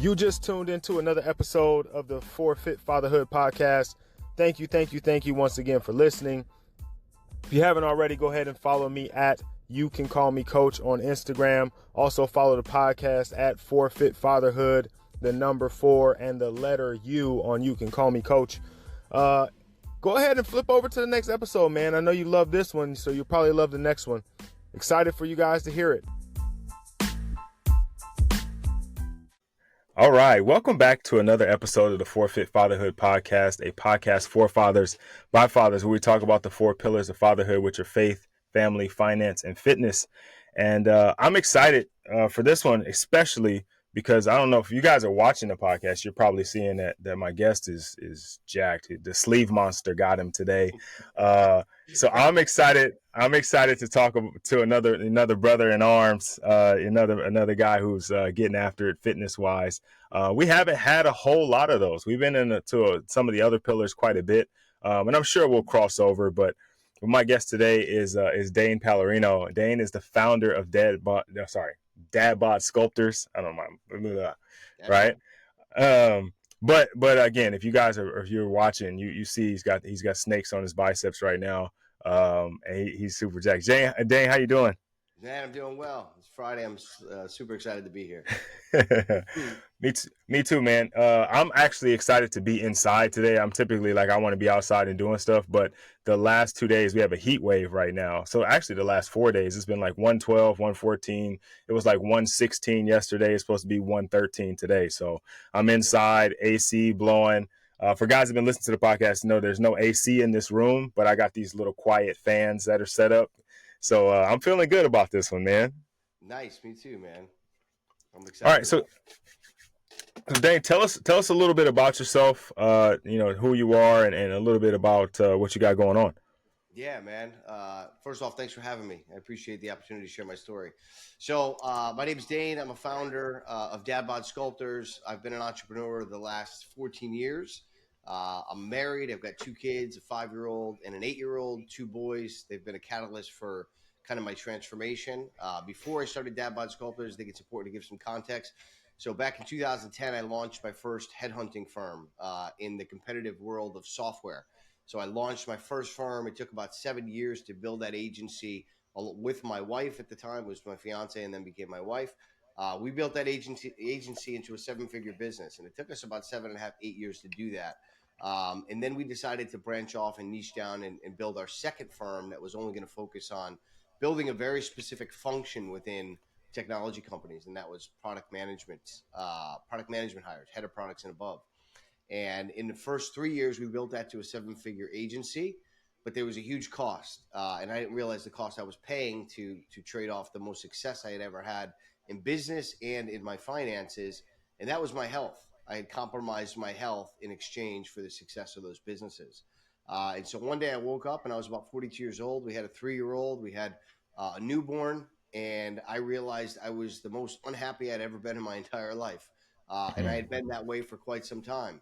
You just tuned into another episode of the Fit Fatherhood podcast. Thank you once again for listening. If you haven't already, go ahead and follow me at You Can Call Me Coach on Instagram. Also follow the podcast at Fit Fatherhood, the number 4 and the letter U on You Can Call Me Coach. Go ahead and flip over to the next episode, man. I know you love this one, so you'll probably love the next one. Excited for you guys to hear it. All right. Welcome back to another episode of the Fit Fatherhood podcast, a podcast for fathers by fathers, where we talk about the 4 pillars of fatherhood, which are faith, family, finance, and fitness. And I'm excited for this one, especially because I don't know if you guys are watching the podcast, you're probably seeing that my guest is jacked. The sleeve monster got him today. So I'm excited. I'm excited to talk to another brother in arms, another guy who's getting after it fitness wise. We haven't had a whole lot of those. We've been into some of the other pillars quite a bit, and I'm sure we'll cross over. But my guest today is Dane Palarino. Dane is the founder of Dad Bod Sculptors. I don't mind, right? But again, if you're watching, you see he's got snakes on his biceps right now. And he's super jacked. Dane, how you doing? Man, I'm doing well. It's Friday. I'm super excited to be here. Me too, man. I'm actually excited to be inside today. I'm typically I want to be outside and doing stuff, but the last 2 days we have a heat wave right now. So actually the last 4 days it's been 112, 114. It was 116 yesterday. It's supposed to be 113 today. So I'm inside, AC blowing. For guys who've been listening to the podcast, know there's no AC in this room, but I got these little quiet fans that are set up. So I'm feeling good about this one, man. Nice. Me too, man. I'm excited. All right. So Dane, tell us a little bit about yourself, who you are and a little bit about what you got going on. Yeah, man. First off, thanks for having me. I appreciate the opportunity to share my story. So my name is Dane. I'm a founder of Dad Bod Sculptors. I've been an entrepreneur the last 14 years. I'm married. I've got 2 kids, a 5-year-old and an 8-year-old, 2 boys. They've been a catalyst for kind of my transformation. Before I started Dad Bod Sculptors, I think it's important to give some context. So back in 2010, I launched my first headhunting firm in the competitive world of software. So I launched my first firm. It took about 7 years to build that agency with my wife at the time, was my fiance and then became my wife. We built that agency into a 7-figure business, and it took us about 7.5, 8 years to do that. And then we decided to branch off and niche down and build our second firm that was only going to focus on building a very specific function within technology companies, and that was product management hires, head of products and above. And in the first 3 years, we built that to a 7-figure agency, but there was a huge cost, and I didn't realize the cost I was paying to trade off the most success I had ever had in business and in my finances, and that was my health. I had compromised my health in exchange for the success of those businesses. And so one day I woke up and I was about 42 years old. We had a 3-year-old. We had a newborn. And I realized I was the most unhappy I'd ever been in my entire life. And I had been that way for quite some time.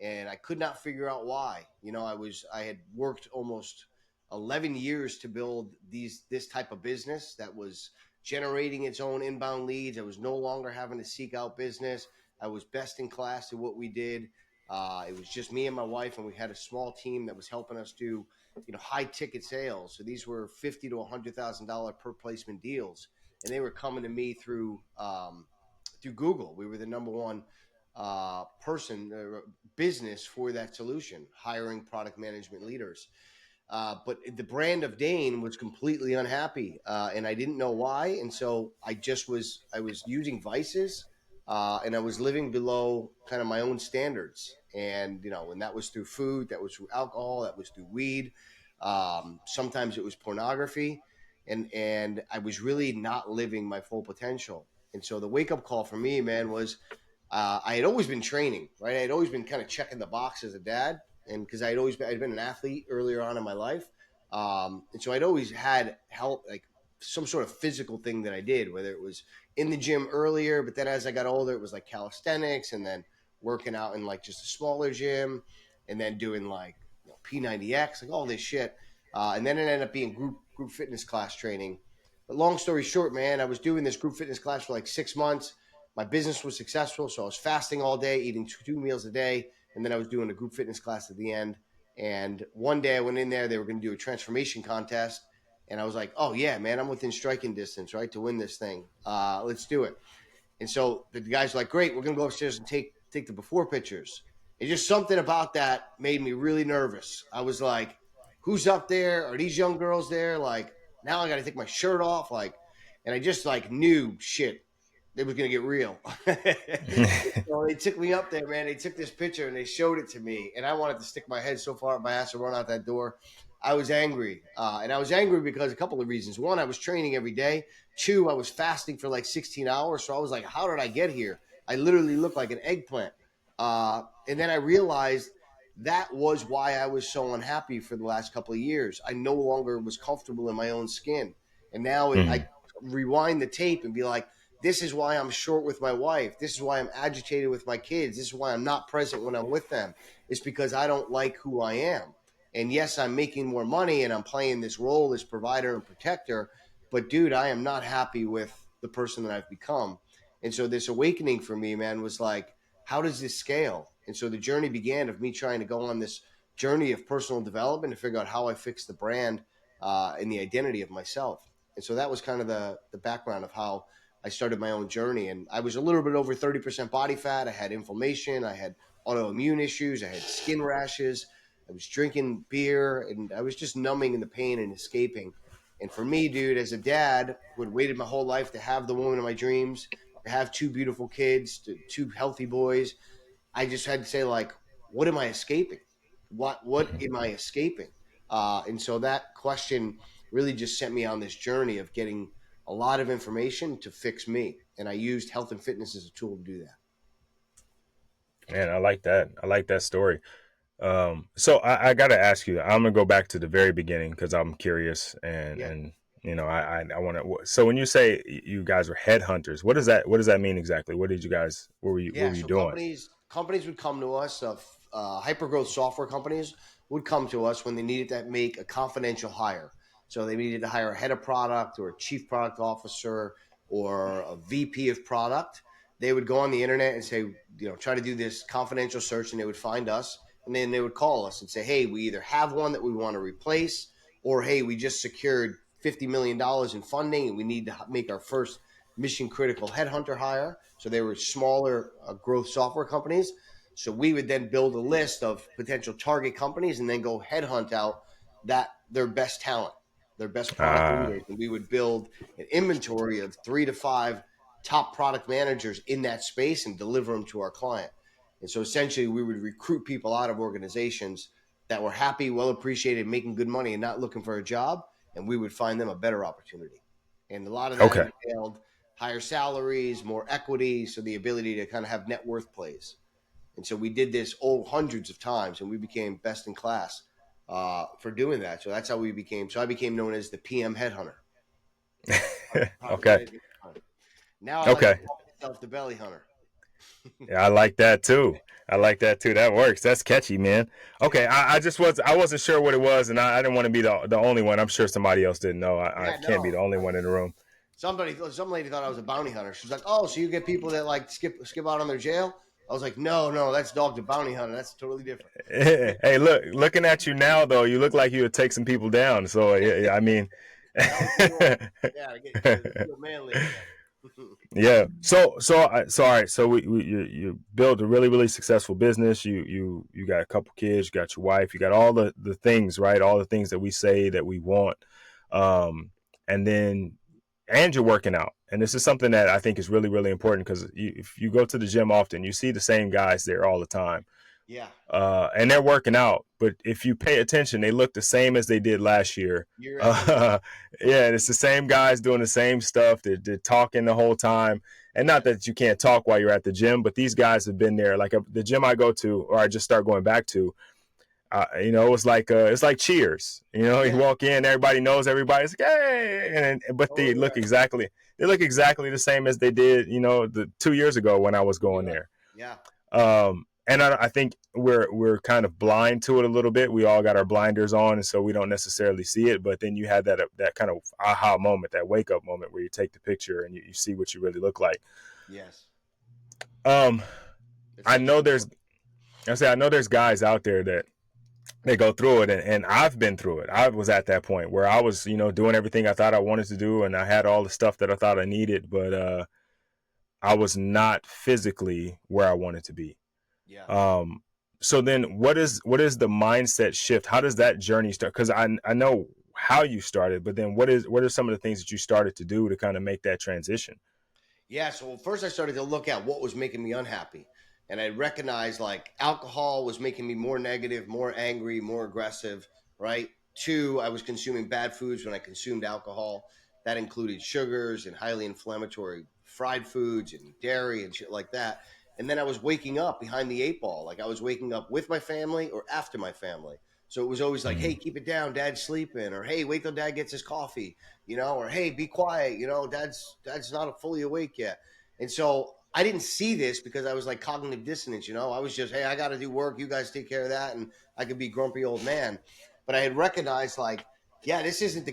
And I could not figure out why. I had worked almost 11 years to build this type of business that was generating its own inbound leads. I was no longer having to seek out business. I was best in class at what we did. It was just me and my wife, and we had a small team that was helping us do, high ticket sales. So these were $50,000 to $100,000 per placement deals, and they were coming to me through Google. We were the number one business for that solution, hiring product management leaders. But the brand of Dane was completely unhappy, and I didn't know why. And so I was using vices. And I was living below kind of my own standards. And, and that was through food, that was through alcohol, that was through weed. Sometimes it was pornography. And I was really not living my full potential. And so the wake up call for me, man, was I had always been training, right? I had always been kind of checking the box as a dad. And because I'd been an athlete earlier on in my life. And so I'd always had help, some sort of physical thing that I did, whether it was in the gym earlier, but then as I got older, it was calisthenics, and then working out in just a smaller gym, and then doing P90X, all this shit. And then it ended up being group fitness class training. But long story short, man, I was doing this group fitness class for 6 months. My business was successful, so I was fasting all day, eating two meals a day, and then I was doing a group fitness class at the end. And one day I went in there, they were going to do a transformation contest, and I was like, "Oh yeah, man, I'm within striking distance, right, to win this thing. Let's do it." And so the guys were like, "Great, we're gonna go upstairs and take the before pictures." And just something about that made me really nervous. I was like, "Who's up there? Are these young girls there? Like now I got to take my shirt off." Like, and I just like knew shit. It was gonna get real. So they took me up there, man. They took this picture and they showed it to me, and I wanted to stick my head so far up my ass and run out that door. I was angry, and I was angry because a couple of reasons. One, I was training every day. Two, I was fasting for like 16 hours. So I was like, how did I get here? I literally looked like an eggplant. And then I realized that was why I was so unhappy for the last couple of years. I no longer was comfortable in my own skin. And now I rewind the tape and be like, this is why I'm short with my wife. This is why I'm agitated with my kids. This is why I'm not present when I'm with them. It's because I don't like who I am. And yes, I'm making more money and I'm playing this role as provider and protector, but dude, I am not happy with the person that I've become. And so this awakening for me, man, was like, how does this scale? And so the journey began of me trying to go on this journey of personal development to figure out how I fix the brand and the identity of myself. And so that was kind of the background of how I started my own journey. And I was a little bit over 30% body fat. I had inflammation. I had autoimmune issues. I had skin rashes. I was drinking beer and I was just numbing in the pain and escaping. And for me, dude, as a dad who had waited my whole life to have the woman of my dreams, to have two beautiful kids, two healthy boys, I just had to say, like, what am I escaping? What am I escaping? And so that question really just sent me on this journey of getting a lot of information to fix me. And I used health and fitness as a tool to do that. Man, I like that. I like that story. So I got to ask you. I'm gonna go back to the very beginning because I'm curious, Yeah. and I want to. So when you say you guys were headhunters, what does that mean exactly? What did you guys? What Yeah, were you so doing? companies would come to us. Hyper growth software companies would come to us when they needed to make a confidential hire. So they needed to hire a head of product or a chief product officer or a VP of product. They would go on the internet and say, try to do this confidential search, and they would find us, and then they would call us and say, hey, we either have one that we want to replace, or hey, we just secured $50 million in funding, and we need to make our first mission critical headhunter hire. So they were smaller growth software companies. So we would then build a list of potential target companies and then go headhunt out their best talent, their best product Ah, leaders. And we would build an inventory of 3 to 5 top product managers in that space and deliver them to our client. And so essentially we would recruit people out of organizations that were happy, well appreciated, making good money and not looking for a job. And we would find them a better opportunity. And a lot of that okay, entailed higher salaries, more equity, so the ability to kind of have net worth plays. And so we did this hundreds of times, and we became best in class for doing that. So that's how we became. So I became known as the PM headhunter, product okay, management hunter. Now I like to okay. call myself the belly hunter. Yeah, I like that too. I like that too. That works. That's catchy, man. Okay, Yeah, I wasn't sure what it was, and I didn't want to be the only one. I'm sure somebody else didn't know. I yeah, can't be the no. only one in the room. Some lady thought I was a bounty hunter. She was like, "Oh, so you get people that like skip out on their jail?" I was like, "No, no, that's dog the bounty hunter. That's totally different." Hey, looking at you now though, you look like you would take some people down. So yeah, I mean, That was the goal. Yeah, to get to feel manly again. yeah. So all right. So you built a really successful business. You got a couple kids. You got your wife. You got all the things, right? All the things that we say that we want. Um, and then and you're working out. And this is something that I think is really important because if you go to the gym often, you see the same guys there all the time. Yeah, And they're working out. But if you pay attention, they look the same as they did last year. you're absolutely right. Uh, yeah, it's the same guys doing the same stuff. They're talking the whole time. And not Yes, that you can't talk while you're at the gym, but these guys have been there. Like the gym I go to, or I just start going back to, it's like Cheers. You yeah, walk in, everybody knows everybody. It's like, hey, but totally right. they look exactly the same as they did, the 2 years ago when I was You're going right. there. Yeah. And I think we're kind of blind to it a little bit. We all got our blinders on, and so we don't necessarily see it. But then you had that kind of aha moment, that wake up moment where you take the picture and you see what you really look like. Yes. Um, It's I such a know good there's, point. I know there's guys out there that they go through it, and I've been through it. I was at that point where I was, doing everything I thought I wanted to do, and I had all the stuff that I thought I needed, but I was not physically where I wanted to be. Yeah. Um, so then what is the mindset shift? How does that journey start? Because I know how you started, but then what are some of the things that you started to do to kind of make that transition? Yeah. So first I started to look at what was making me unhappy. And I recognized like alcohol was making me more negative, more angry, more aggressive, right? Two, I was consuming bad foods when I consumed alcohol. That included sugars and highly inflammatory fried foods and dairy and shit like that. And then I was waking up behind the eight ball. Like I was waking up with my family or after my family. So it was always like, hey, Mm-hmm. keep it down, dad's sleeping, or hey, wait till dad gets his coffee, or hey, be quiet, dad's not fully awake yet. And so I didn't see this because I was like cognitive dissonance, I was just, hey, I got to do work, you guys take care of that, and I could be grumpy old man. But I had recognized like, yeah, this isn't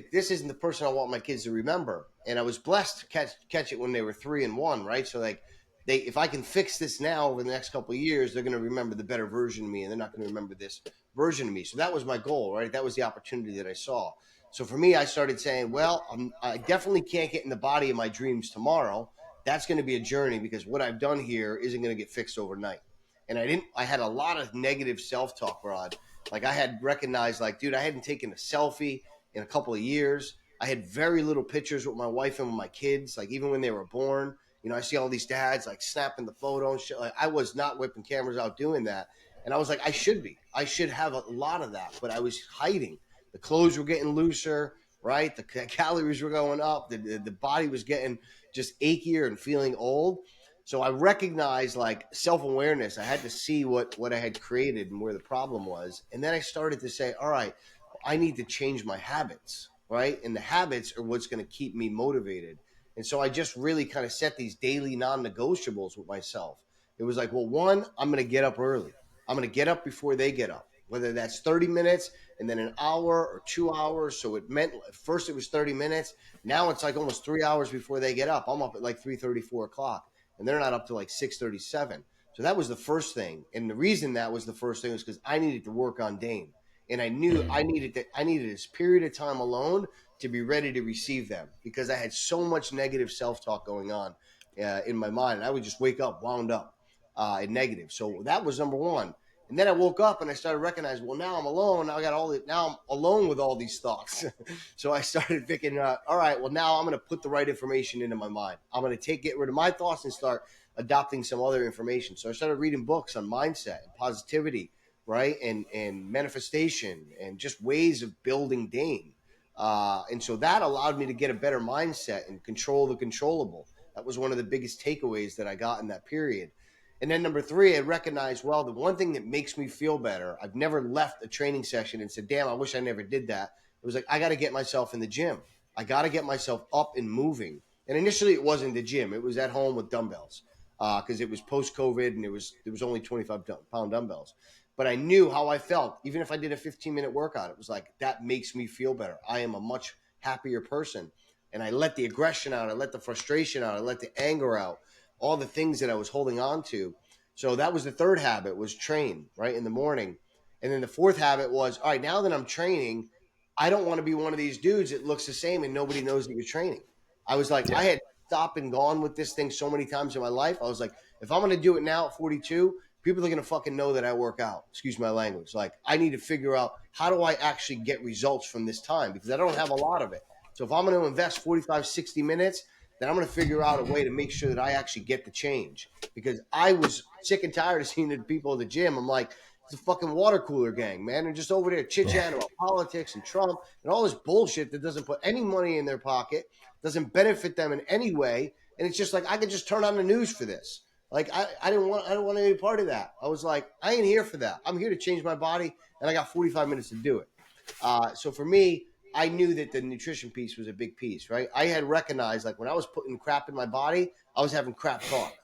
the person I want my kids to remember. And I was blessed to catch it when they were 3 and 1, right? So like they if I can fix this now over the next couple of years, they're gonna remember the better version of me and they're not gonna remember this version of me. So that was my goal, right? That was the opportunity that I saw. So for me, I started saying, well, I definitely can't get in the body of my dreams tomorrow. That's going to be a journey because what I've done here isn't going to get fixed overnight. And I had a lot of negative self talk, Rod. Like I had recognized, like, dude, I hadn't taken a selfie in a couple of years. I had very little pictures with my wife and with my kids, like even when they were born. I see all these dads like snapping the photo and shit. Like I was not whipping cameras out doing that. And I was like, I should be. I should have a lot of that, but I was hiding. The clothes were getting looser, right? The calories were going up. The body was getting just achier and feeling old. So I recognized like self awareness. I had to see what I had created and where the problem was. And then I started to say, all right, I need to change my habits, right? And the habits are what's going to keep me motivated. And so I just really kind of set these daily non negotiables with myself. It was like, well, one, I'm going to get up early. I'm going to get up before they get up, whether that's 30 minutes and then an hour or 2 hours. So it meant at first it was 30 minutes. Now it's like almost 3 hours before they get up. I'm up at like 3:30, 4 o'clock, and they're not up to like 6:37. So that was the first thing. And the reason that was the first thing was because I needed to work on Dane. And I knew I needed this period of time alone to be ready to receive them because I had so much negative self-talk going on in my mind. And I would just wake up wound up and negative. So that was number one. And then I woke up and I started recognizing, well, now I'm alone. Now I got now I'm alone with all these thoughts. So I started thinking, all right, well, now I'm going to put the right information into my mind. I'm going to get rid of my thoughts and start adopting some other information. So I started reading books on mindset and positivity, right? And manifestation and just ways of building Dane. And so that allowed me to get a better mindset and control the controllable. That was one of the biggest takeaways that I got in that period. And then number three, I recognized, well, the one thing that makes me feel better, I've never left a training session and said, damn, I wish I never did that. It was like, I got to get myself in the gym. I got to get myself up and moving. And initially it wasn't the gym. It was at home with dumbbells because it was post COVID and there was only 25-pound dumbbells. But I knew how I felt. Even if I did a 15-minute workout, it was like, that makes me feel better. I am a much happier person. And I let the aggression out. I let the frustration out. I let the anger out, all the things that I was holding on to. So that was the third habit, was train, right, in the morning. And then the fourth habit was, all right, now that I'm training, I don't want to be one of these dudes that looks the same and nobody knows that you're training. I was like, I Yeah. had stopped and gone with this thing so many times in my life. I was like, if I'm going to do it now at 42, people are going to fucking know that I work out. Excuse my language. Like, I need to figure out how do I actually get results from this time because I don't have a lot of it. So if I'm going to invest 45, 60 minutes, then I'm going to figure out a way to make sure that I actually get the change because I was sick and tired of seeing the people at the gym. I'm like, it's a fucking water cooler gang, man. They're just over there chit chatting about politics and Trump and all this bullshit that doesn't put any money in their pocket, doesn't benefit them in any way. And it's just like I could just turn on the news for this. Like I didn't want any part of that. I was like, I ain't here for that. I'm here to change my body, and I got 45 minutes to do it. So for me, I knew that the nutrition piece was a big piece, right? I had recognized like when I was putting crap in my body, I was having crap thoughts.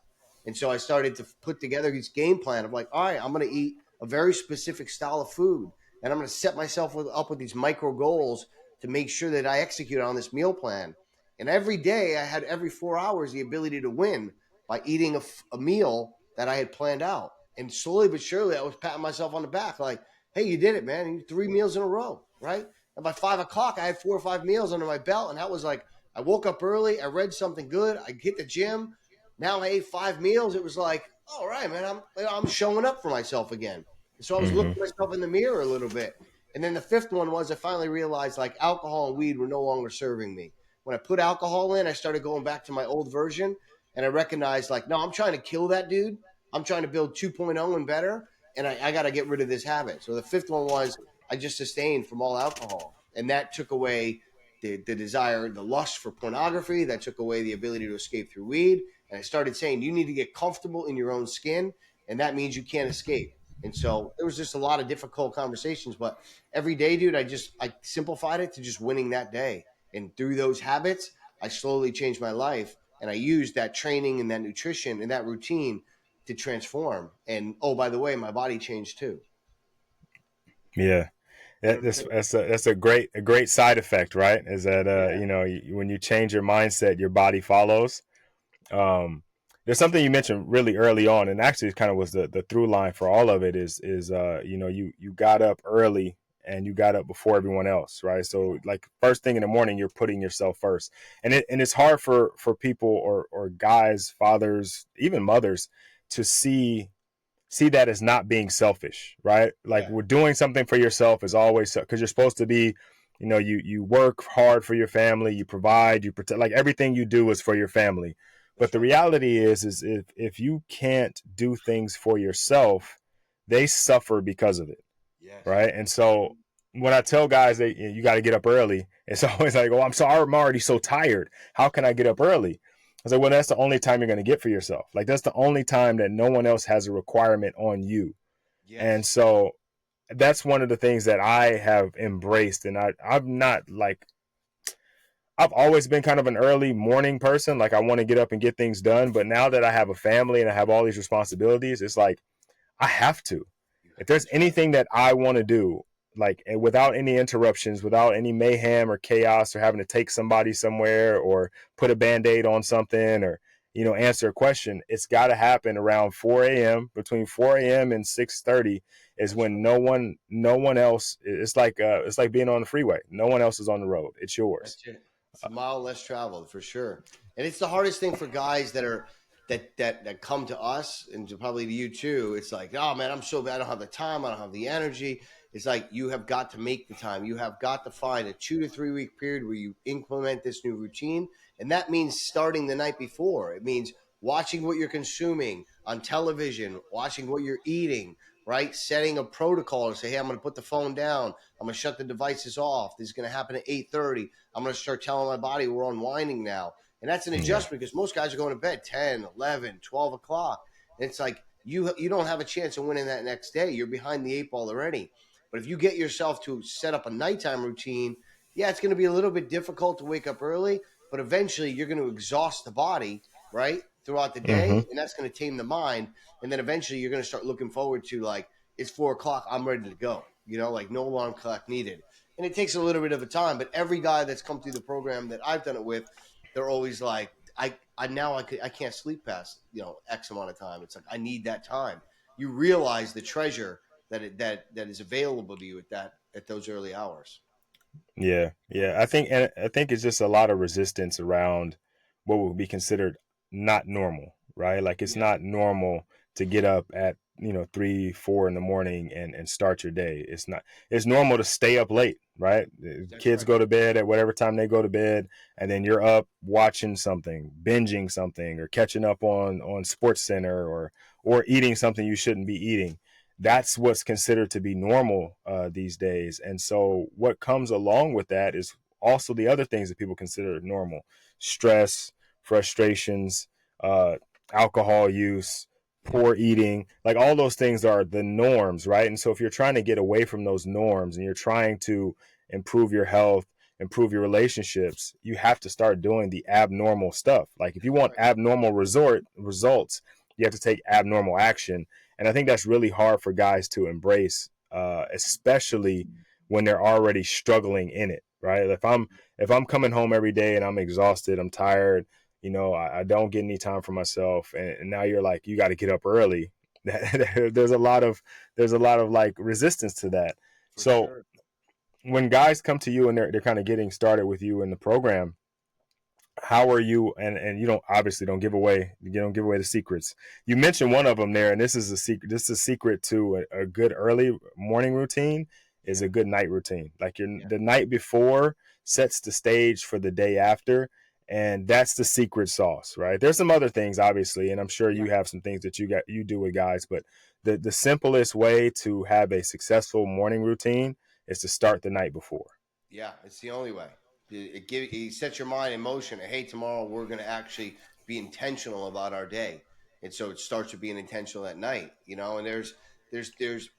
And so I started to put together this game plan of like, all right, I'm going to eat a very specific style of food. And I'm going to set myself up with these micro goals to make sure that I execute on this meal plan. And every day I had every 4 hours the ability to win by eating a meal that I had planned out. And slowly but surely, I was patting myself on the back, like, "Hey, you did it, man! You 3 meals in a row, right?" And by 5 o'clock, I had 4 or 5 meals under my belt, and that was like, I woke up early, I read something good, I hit the gym. Now I ate 5 meals. It was like, all right, man, I'm showing up for myself again. So I was Mm-hmm. looking myself in the mirror a little bit. And then the fifth one was I finally realized like alcohol and weed were no longer serving me. When I put alcohol in, I started going back to my old version, and I recognized like, no, I'm trying to kill that dude. I'm trying to build 2.0 and better, and I got to get rid of this habit. So the fifth one was I just sustained from all alcohol, and that took away the desire, the lust for pornography. That took away the ability to escape through weed. And I started saying, you need to get comfortable in your own skin, and that means you can't escape. And so there was just a lot of difficult conversations, but every day, dude, I simplified it to just winning that day. And through those habits, I slowly changed my life, and I used that training and that nutrition and that routine to transform. And oh, by the way, my body changed too. Yeah. That's a great side effect, right? Is that Yeah. when you change your mindset, your body follows. Um, there's something you mentioned really early on, and actually it kind of was the through line for all of it is you got up early and you got up before everyone else, right? So like first thing in the morning, you're putting yourself first, and it's hard for people or guys, fathers, even mothers to see that as not being selfish, right? Like Yeah. we're doing something for yourself is always because you're supposed to be, you work hard for your family, you provide, you protect, like everything you do is for your family. But That's the right. reality is if you can't do things for yourself, they suffer because of it, Yes. right? And so when I tell guys that you got to get up early, it's always like, oh, I'm already so tired. How can I get up early? I was like, well, that's the only time you're going to get for yourself. Like that's the only time that no one else has a requirement on you. And Yes. so that's one of the things that I have embraced. And I'm not like, I've always been kind of an early morning person. Like I want to get up and get things done. But now that I have a family and I have all these responsibilities, it's like, I have to. If there's That's right. anything that I want to do, like without any interruptions, without any mayhem or chaos or having to take somebody somewhere or put a band-aid on something or answer a question, it's got to happen around 4 a.m. Between 4 a.m. and 6:30 is That's when right. no one else. It's like being on the freeway. No one else is on the road. It's yours. That's it. It's a mile less traveled for sure. And it's the hardest thing for guys that come to us and probably to you too. It's like, oh man, I'm so bad. I don't have the time. I don't have the energy. It's like you have got to make the time. You have got to find a 2 to 3 week period where you implement this new routine. And that means starting the night before. It means watching what you're consuming on television, watching what you're eating, right? Setting a protocol to say, hey, I'm going to put the phone down. I'm going to shut the devices off. This is going to happen at 8:30. I'm going to start telling my body we're unwinding now. And that's an Yeah. adjustment because most guys are going to bed 10, 11, 12 o'clock. And it's like you don't have a chance of winning that next day. You're behind the eight ball already. But if you get yourself to set up a nighttime routine, yeah, it's going to be a little bit difficult to wake up early, but eventually you're going to exhaust the body, right, throughout the Mm-hmm. day. And that's going to tame the mind. And then eventually you're going to start looking forward to like, it's 4 o'clock, I'm ready to go. Like no alarm clock needed. And it takes a little bit of a time, but every guy that's come through the program that I've done it with, they're always like, I can't sleep past X amount of time. It's like I need that time. You realize the treasure that is available to you at those early hours. Yeah, yeah. I think it's just a lot of resistance around what would be considered not normal, right? Like it's Yeah, not normal to get up at 3, 4 in the morning and start your day. It's not. It's normal to stay up late, right? that's Kids right. go to bed at whatever time they go to bed, and then you're up watching something, binging something, or catching up on Sports Center, or eating something you shouldn't be eating. That's what's considered to be normal these days. And so what comes along with that is also the other things that people consider normal: stress, frustrations, uh, alcohol use, poor eating. Like all those things are the norms, right? And so if you're trying to get away from those norms and you're trying to improve your health, improve your relationships, you have to start doing the abnormal stuff. Like if you That's want right. abnormal results, you have to take abnormal action. And I think that's really hard for guys to embrace, especially when they're already struggling in it, right? If I'm coming home every day and I'm exhausted, I'm tired, I don't get any time for myself. And now you're like, you got to get up early. there's a lot of like resistance to that. For So sure. when guys come to you and they're kind of getting started with you in the program, how are you, and you don't obviously don't give away the secrets. You mentioned one of them there, and this is a secret to a good early morning routine is Yeah. a good night routine. Like Yeah. the night before sets the stage for the day after, and that's the secret sauce, right? There's some other things obviously, and I'm sure Yeah. you have some things that you do with guys, but the simplest way to have a successful morning routine is to start the night before. Yeah, it's the only way. It sets your mind in motion. Hey, tomorrow we're going to actually be intentional about our day, and so it starts with being intentional at night. And there's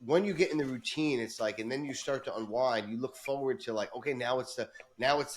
when you get in the routine, it's like, and then you start to unwind. You look forward to like, okay, now it's the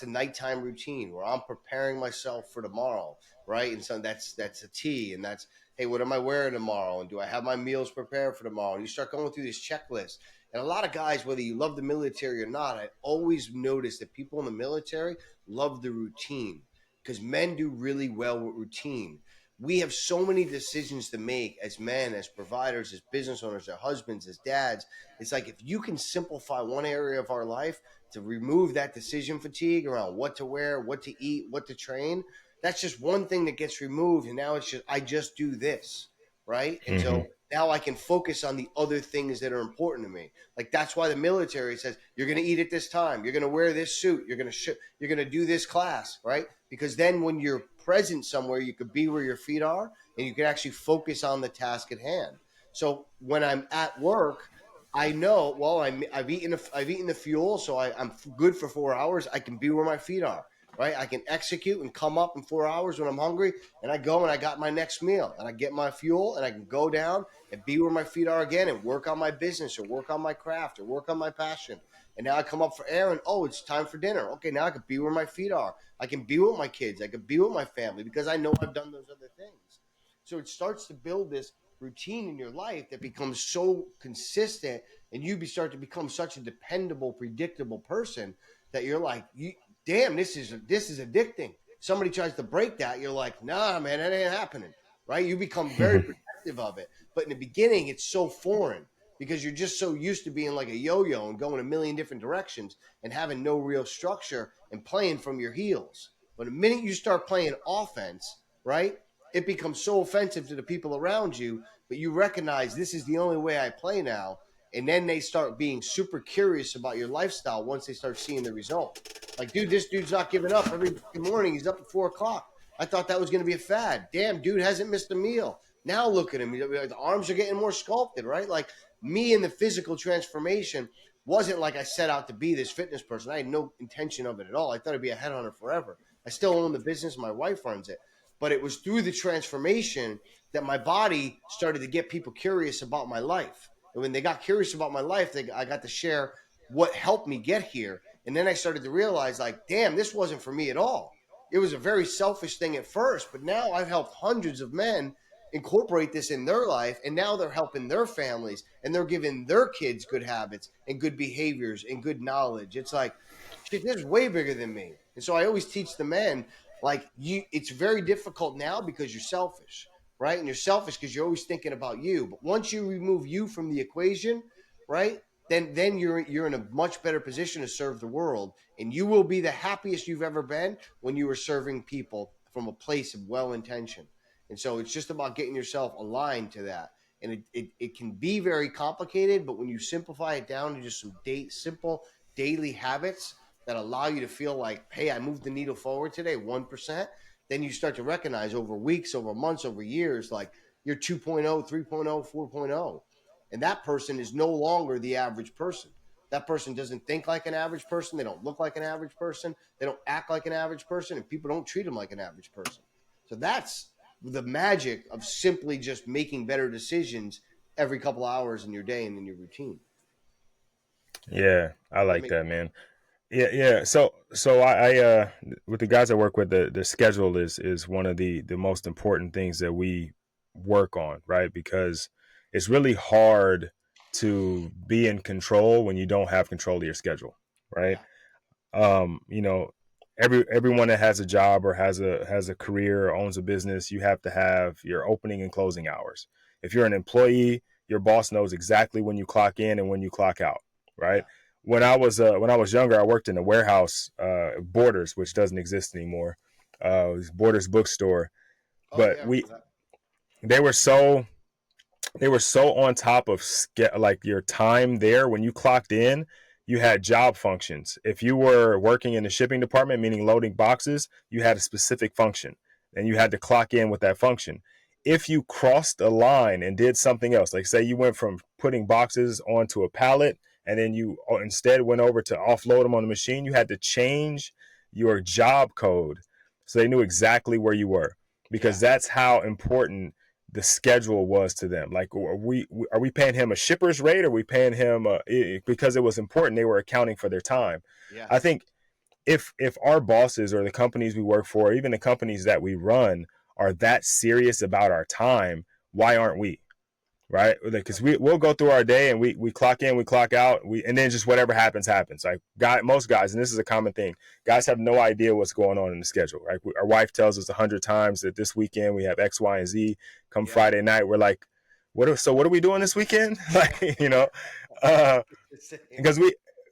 nighttime routine where I'm preparing myself for tomorrow, right? And so that's a T, and that's, hey, what am I wearing tomorrow, and do I have my meals prepared for tomorrow? And you start going through this checklist. And a lot of guys, whether you love the military or not, I always notice that people in the military love the routine because men do really well with routine. We have so many decisions to make as men, as providers, as business owners, as husbands, as dads. It's like if you can simplify one area of our life to remove that decision fatigue around what to wear, what to eat, what to train, that's just one thing that gets removed. And now it's just, I just do this, right? And Mm-hmm. so now I can focus on the other things that are important to me. Like that's why the military says you're going to eat at this time, you're going to wear this suit, you're going to do this class, right? Because then when you're present somewhere, you could be where your feet are, and you can actually focus on the task at hand. So when I'm at work, I know well I've eaten the fuel, so I'm good for 4 hours. I can be where my feet are, right? I can execute and come up in 4 hours when I'm hungry, and I go and I got my next meal, and I get my fuel, and I can go down and be where my feet are again and work on my business or work on my craft or work on my passion. And now I come up for air and, oh, it's time for dinner. Okay, now I can be where my feet are. I can be with my kids. I can be with my family because I know I've done those other things. So it starts to build this routine in your life that becomes so consistent, and you start to become such a dependable, predictable person that you're like, damn, this is addicting. Somebody tries to break that, you're like, nah, man, that ain't happening, right? You become very protective of it. But in the beginning, it's so foreign because you're just so used to being like a yo-yo and going a million different directions and having no real structure and playing from your heels. But the minute you start playing offense, right, it becomes so offensive to the people around you, but you recognize this is the only way I play now. And then they start being super curious about your lifestyle once they start seeing the result. Like, dude, this dude's not giving up every morning. He's up at 4 o'clock. I thought that was going to be a fad. Damn, dude hasn't missed a meal. Now look at him. The arms are getting more sculpted, right? Like me in the physical transformation wasn't like I set out to be this fitness person. I had no intention of it at all. I thought I'd be a headhunter forever. I still own the business. My wife runs it. But it was through the transformation that my body started to get people curious about my life. And when they got curious about my life, I got to share what helped me get here. And then I started to realize, like, damn, this wasn't for me at all. It was a very selfish thing at first, but now I've helped hundreds of men incorporate this in their life, and now they're helping their families and they're giving their kids good habits and good behaviors and good knowledge. It's like, shit, this is way bigger than me. And so I always teach the men, like, it's very difficult now because you're selfish, right? And you're selfish because you're always thinking about you. But once you remove you from the equation, right, then you're in a much better position to serve the world, and you will be the happiest you've ever been when you were serving people from a place of well intention. And so it's just about getting yourself aligned to that. And it can be very complicated, but when you simplify it down to just some simple daily habits that allow you to feel like, hey, I moved the needle forward today 1%, then you start to recognize over weeks, over months, over years, like you're 2.0, 3.0, 4.0. And that person is no longer the average person. That person doesn't think like an average person. They don't look like an average person. They don't act like an average person. And people don't treat them like an average person. So that's the magic of simply just making better decisions every couple hours in your day and in your routine. Yeah, I That like makes that, man. Yeah, yeah. So I with the guys I work with, the schedule is one of the most important things that we work on, right? Because it's really hard to be in control when you don't have control of your schedule, right? yeah, You know, everyone that has a job or has a career or owns a business, you have to have your opening and closing hours. If you're an employee, your boss knows exactly when you clock in and when you clock out, right? Yeah. When I was younger, I worked in a warehouse, Borders, which doesn't exist anymore. It was Borders bookstore, Oh but yeah. we they were so they were so on top of like your time there. When you clocked in, you had job functions. If you were working in the shipping department, meaning loading boxes, you had a specific function and you had to clock in with that function. If you crossed a line and did something else, like say you went from putting boxes onto a pallet and then you instead went over to offload them on the machine, you had to change your job code so they knew exactly where you were, because Yeah. that's how important the schedule was to them. Like, are we paying him a shipper's rate, or are we paying him because it was important? They were accounting for their time. Yeah. I think if our bosses or the companies we work for, or even the companies that we run, are that serious about our time, why aren't we? Right? Because we'll go through our day and we clock in, we clock out, and then just whatever happens happens. Like most guys, and this is a common thing, guys have no idea what's going on in the schedule. Right? Our wife tells us 100 times that this weekend we have X, Y, and Z. Come Yeah. Friday night, we're like, what are we doing this weekend? Like, uh, because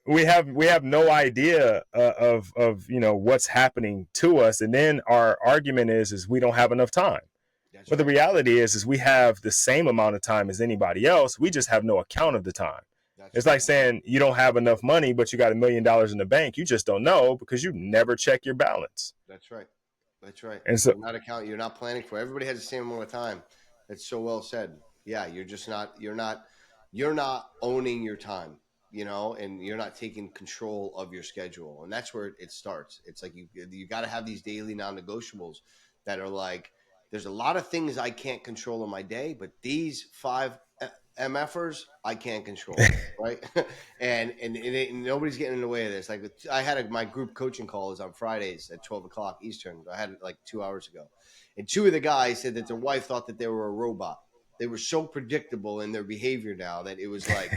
we have no idea of what's happening to us, and then our argument is we don't have enough time. That's But the right. reality is we have the same amount of time as anybody else. We just have no account of the time. That's It's like right. saying you don't have enough money, but you got $1 million in the bank. You just don't know because you never check your balance. That's right. That's right. And so, You're not account. You're not planning for. Everybody has the same amount of time. That's so well said. Yeah, you're just not. You're not. You're not owning your time. And you're not taking control of your schedule, and that's where it starts. It's like you got to have these daily non-negotiables that are like, there's a lot of things I can't control in my day, but these five MFers I can't control. Right. And nobody's getting in the way of this. Like I had my group coaching call is on Fridays at 12 o'clock Eastern. I had it like 2 hours ago, and two of the guys said that their wife thought that they were a robot. They were so predictable in their behavior now that it was like,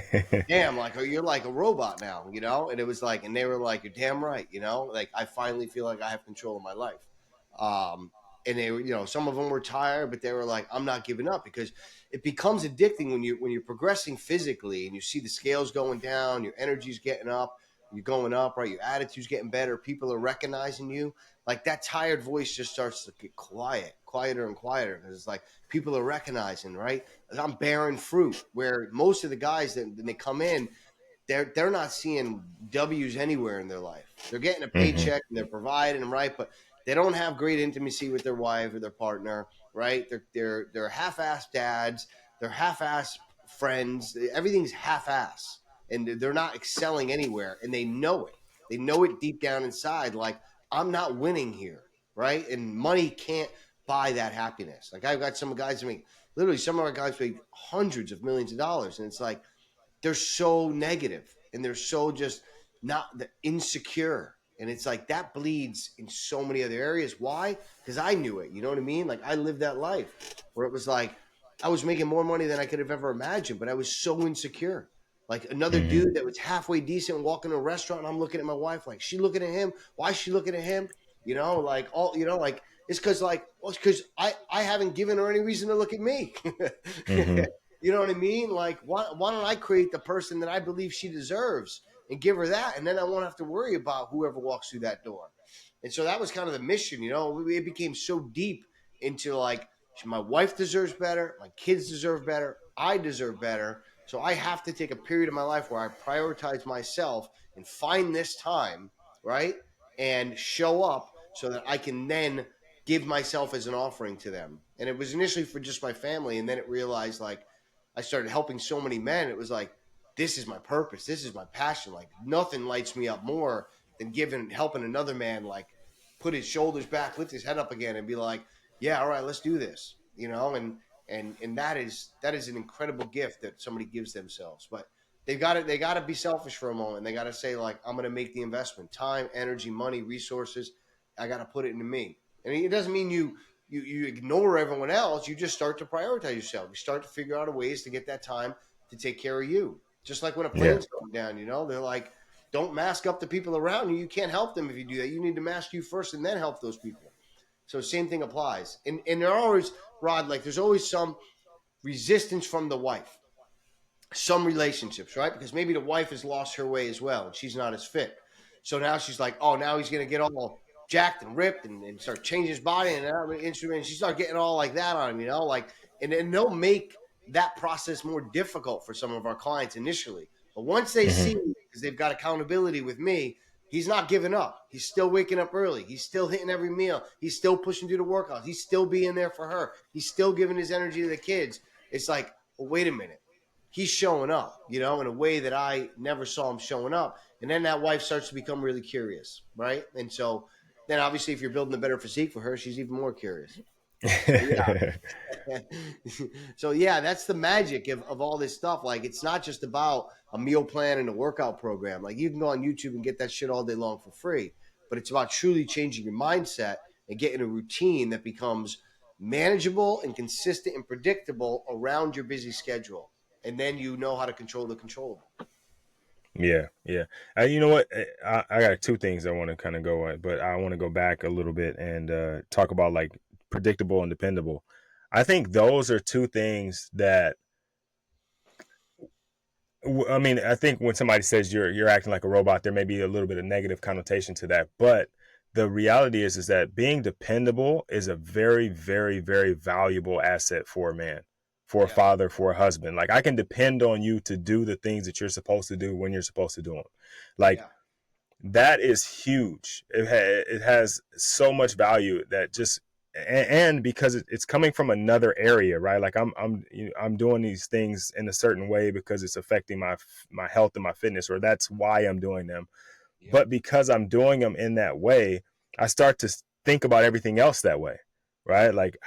damn, like, oh, you're like a robot now. And it was like, and they were like, you're damn right. Like I finally feel like I have control of my life. Um, and they were, some of them were tired, but they were like, I'm not giving up, because it becomes addicting when you're progressing physically and you see the scales going down, your energy's getting up, you're going up, right? Your attitude's getting better. People are recognizing you. Like that tired voice just starts to get quieter and quieter, because it's like people are recognizing, right? I'm bearing fruit. Where most of the guys that when they come in, they're not seeing W's anywhere in their life. They're getting a mm-hmm, paycheck and they're providing them, right, but they don't have great intimacy with their wife or their partner, right? They're half-ass dads, they're half-ass friends. Everything's half-ass, and they're not excelling anywhere, and they know it. They know it deep down inside. Like, I'm not winning here, right? And money can't buy that happiness. Like I've got some guys that make literally some of our guys make hundreds of millions of dollars, and it's like they're so negative and they're so just not insecure. And it's like that bleeds in so many other areas. Why? Because I knew it. You know what I mean? Like I lived that life where it was like I was making more money than I could have ever imagined, but I was so insecure. Like another mm-hmm, dude that was halfway decent walking to a restaurant, and I'm looking at my wife like, she looking at him. Why is she looking at him? Like all like it's because it's because I haven't given her any reason to look at me. mm-hmm. You know what I mean? Like, why don't I create the person that I believe she deserves and give her that? And then I won't have to worry about whoever walks through that door. And so that was kind of the mission, it became so deep into like, my wife deserves better. My kids deserve better. I deserve better. So I have to take a period of my life where I prioritize myself and find this time, right? And show up so that I can then give myself as an offering to them. And it was initially for just my family. And then it realized like, I started helping so many men. It was like, this is my purpose. This is my passion. Like nothing lights me up more than helping another man, like put his shoulders back, lift his head up again and be like, yeah, all right, let's do this, and that is an incredible gift that somebody gives themselves. But they got to be selfish for a moment. They got to say like, I'm going to make the investment, time, energy, money, resources. I got to put it into me. And it doesn't mean you ignore everyone else. You just start to prioritize yourself. You start to figure out ways to get that time to take care of you. Just like when a Yeah. plane's going down, they're like, don't mask up the people around you. You can't help them if you do that. You need to mask you first and then help those people. So same thing applies. And there are always, Rod, like there's always some resistance from the wife, some relationships, right? Because maybe the wife has lost her way as well and she's not as fit. So now she's like, oh, now he's going to get all jacked and ripped and start changing his body and instrument. And she start getting all like that on him, you know, like, and then they'll make that process more difficult for some of our clients initially. But once they Mm-hmm. see, because they've got accountability with me, he's not giving up. He's still waking up early. He's still hitting every meal. He's still pushing through the workouts. He's still being there for her. He's still giving his energy to the kids. It's like, well, wait a minute, he's showing up, you know, in a way that I never saw him showing up. And then that wife starts to become really curious, right? And so then obviously if you're building a better physique for her, she's even more curious. So yeah. So yeah, that's the magic of all this stuff. Like it's not just about a meal plan and a workout program. Like you can go on YouTube and get that shit all day long for free, but it's about truly changing your mindset and getting a routine that becomes manageable and consistent and predictable around your busy schedule. And then you know how to control the controllable. Yeah, yeah. You know what? I got two things I want to kind of go on, but I want to go back a little bit and talk about like predictable and dependable. I think those are two things that I mean. I think when somebody says you're acting like a robot, there may be a little bit of negative connotation to that, but the reality is that being dependable is a very, very, very valuable asset for a man, for a Yeah. father, for a husband. Like I can depend on you to do the things that you're supposed to do when you're supposed to do them. Like Yeah. that is huge. It has so much value that just and because it's coming from another area, right? Like I'm doing these things in a certain way because it's affecting my health and my fitness, or that's why I'm doing them. Yep. But because I'm doing them in that way, I start to think about everything else that way, right? Like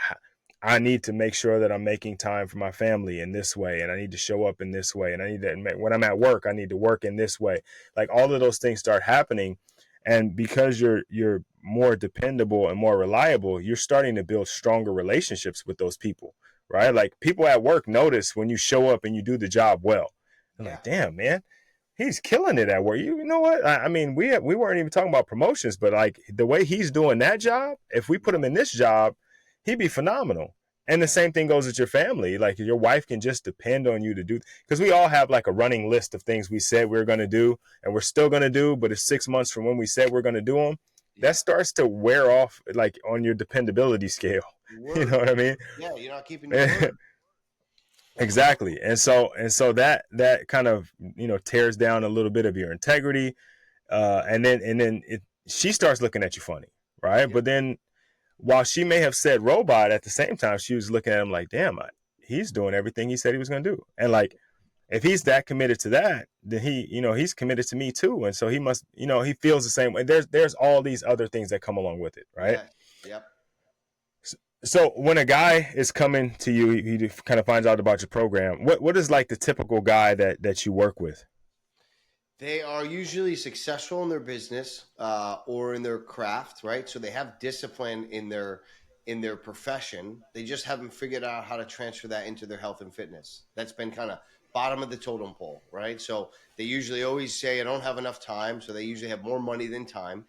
I need to make sure that I'm making time for my family in this way, and I need to show up in this way, and I need to when I'm at work, I need to work in this way. Like all of those things start happening, and because you're more dependable and more reliable, you're starting to build stronger relationships with those people, right? Like people at work notice when you show up and you do the job well. They're Yeah. like, "Damn, man, he's killing it at work." You know what? I mean, we weren't even talking about promotions, but like the way he's doing that job, if we put him in this job, he'd be phenomenal. And the Yeah. same thing goes with your family. Like your wife can just depend on you to do, because we all have like a running list of things we said we are going to do and we're still going to do, but it's 6 months from when we said we're going to do them. That Yeah. starts to wear off like on your dependability scale. Your You know word. what I mean? Yeah. You're not keeping your word. Exactly. And so that kind of, tears down a little bit of your integrity. And then she starts looking at you funny, right? Yep. But then while she may have said robot, at the same time she was looking at him like, damn, he's doing everything he said he was going to do. And like if he's that committed to that, then he's committed to me too. And so he must, he feels the same way. There's all these other things that come along with it, right? Yes. Yep. So when a guy is coming to you, he kind of finds out about your program. What is like the typical guy that you work with? They are usually successful in their business or in their craft, right? So they have discipline in their profession. They just haven't figured out how to transfer that into their health and fitness. That's been kind of bottom of the totem pole, right? So they usually always say, "I don't have enough time." So they usually have more money than time.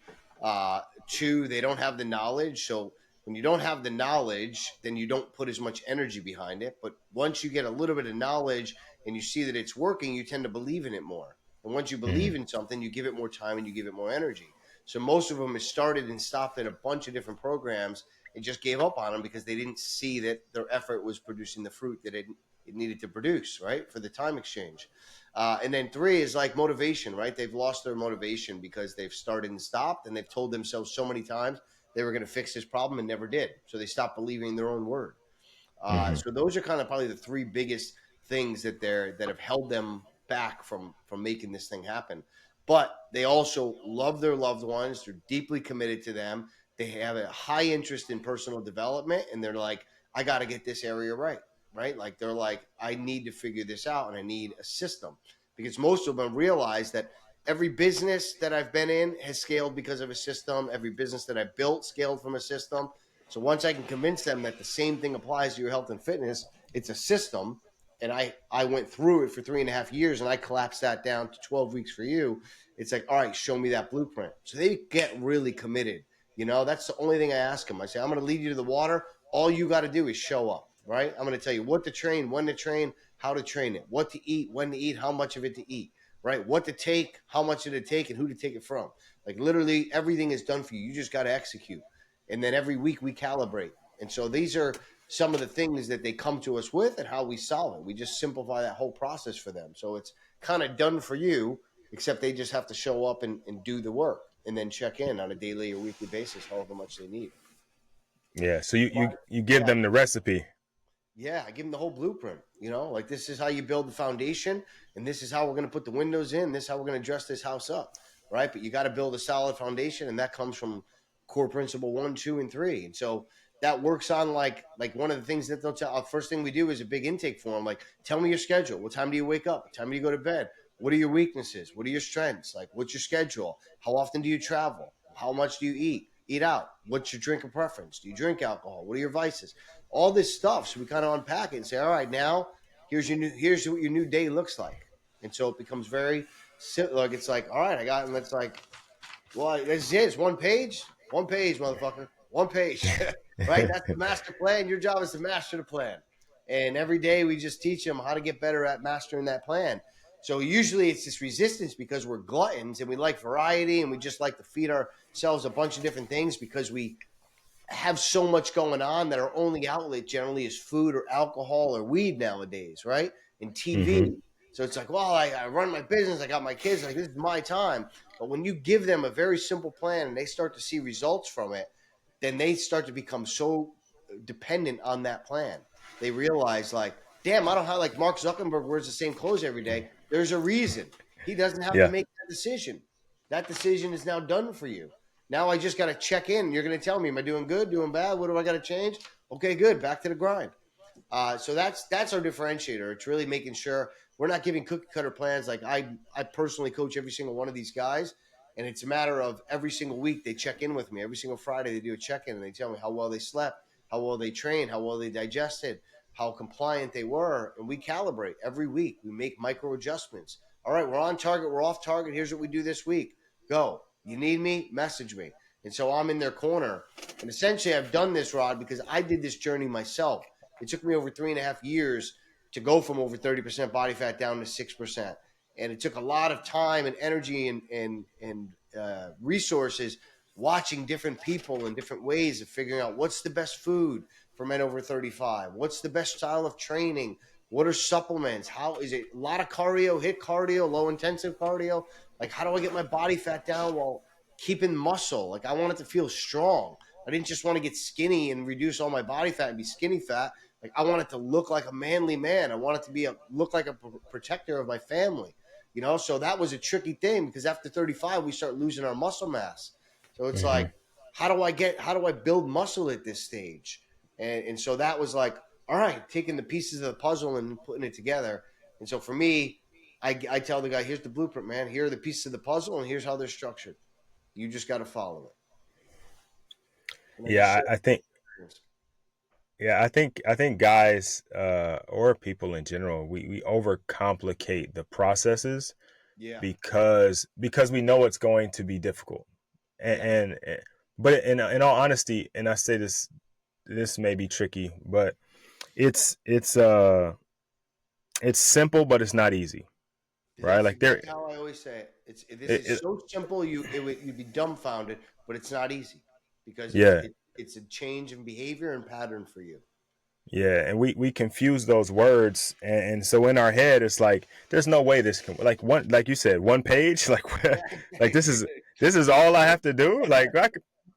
Two, they don't have the knowledge. So when you don't have the knowledge, then you don't put as much energy behind it. But once you get a little bit of knowledge and you see that it's working, you tend to believe in it more. And once you Mm-hmm. believe in something, you give it more time and you give it more energy. So most of them have started and stopped in a bunch of different programs and just gave up on them because they didn't see that their effort was producing the fruit that it needed to produce, right? For the time exchange. And then three is like motivation, right? They've lost their motivation because they've started and stopped and they've told themselves so many times they were going to fix this problem and never did. So they stopped believing their own word. Mm-hmm. So those are kind of probably the three biggest things that have held them back from making this thing happen. But they also love their loved ones. They're deeply committed to them. They have a high interest in personal development, and they're like, I got to get this area right, right? Like they're like, I need to figure this out, and I need a system because most of them realize that every business that I've been in has scaled because of a system. Every business that I built scaled from a system. So once I can convince them that the same thing applies to your health and fitness, it's a system, and I went through it for 3.5 years, and I collapsed that down to 12 weeks for you. It's like, all right, show me that blueprint. So they get really committed. That's the only thing I ask them. I say, I'm going to lead you to the water. All you got to do is show up, right? I'm going to tell you what to train, when to train, how to train it, what to eat, when to eat, how much of it to eat, right? What to take, how much of it to take, and who to take it from. Like literally everything is done for you. You just got to execute. And then every week we calibrate. And so these are some of the things that they come to us with and how we solve it. We just simplify that whole process for them. So it's kind of done for you, except they just have to show up and do the work and then check in on a daily or weekly basis, however much they need. Yeah. So you give Yeah. them the recipe. Yeah, I give them the whole blueprint. Like this is how you build the foundation, and this is how we're going to put the windows in. This is how we're going to dress this house up, right? But you got to build a solid foundation, and that comes from core principle 1, 2, and 3. And so that works on like one of the things that they'll tell. First thing we do is a big intake form. Like, tell me your schedule. What time do you wake up? What time do you go to bed? What are your weaknesses? What are your strengths? Like, what's your schedule? How often do you travel? How much do you eat? Eat out. What's your drink of preference? Do you drink alcohol? What are your vices? All this stuff. So we kind of unpack it and say, all right, now here's what your new day looks like. And so it becomes very like it's like, all right, I got, and it's like, well, that's it. It's one page, motherfucker, one page, right? That's the master plan. Your job is to master the plan. And every day we just teach them how to get better at mastering that plan. So usually it's this resistance because we're gluttons and we like variety and we just like to feed ourselves a bunch of different things because we have so much going on that our only outlet generally is food or alcohol or weed nowadays, right? And TV. Mm-hmm. So it's like, well, I run my business, I got my kids, like this is my time. But when you give them a very simple plan and they start to see results from it, then they start to become so dependent on that plan. They realize, like, damn, I don't have like Mark Zuckerberg wears the same clothes every day. There's a reason. He doesn't have to Yeah. make that decision. That decision is now done for you. Now I just got to check in. You're going to tell me, am I doing good, doing bad? What do I got to change? Okay, good. Back to the grind. So that's our differentiator. It's really making sure we're not giving cookie cutter plans. Like I personally coach every single one of these guys, and it's a matter of every single week they check in with me. Every single Friday they do a check in and they tell me how well they slept, how well they trained, how well they digested, how compliant they were, and we calibrate every week. We make micro adjustments. All right, we're on target, we're off target. Here's what we do this week. Go. You need me? Message me. And so I'm in their corner. And essentially, I've done this, Rod, because I did this journey myself. It took me over 3.5 years to go from over 30% body fat down to 6%. And it took a lot of time and energy and resources watching different people and different ways of figuring out what's the best food for men over 35, what's the best style of training, what are supplements, how is it a lot of cardio, hit cardio, low intensive cardio, like how do I get my body fat down while keeping muscle? Like I want it to feel strong. I didn't just want to get skinny and reduce all my body fat and be skinny fat. Like I want it to look like a manly man. I want it to be look like a protector of my family. So that was a tricky thing because after 35 we start losing our muscle mass. So it's Mm-hmm. like, how do I build muscle at this stage? And so that was like, all right, taking the pieces of the puzzle and putting it together. And so for me, I tell the guy, here's the blueprint, man. Here are the pieces of the puzzle, and here's how they're structured. You just got to follow it. And I just Yeah. share I think. experience. Yeah. I think guys, or people in general, we overcomplicate the processes Yeah, because we know it's going to be difficult. yeah. And but in all honesty, and I say this may be tricky, but it's simple, but it's not easy, right? That's Like there, exactly how I always say it. This it, is it, so simple you'd be dumbfounded, but it's not easy because yeah, it's a change in behavior and pattern for you. yeah, and we confuse those words, and so in our head, it's like there's no way this can, like you said, one page, like like this is all I have to do, like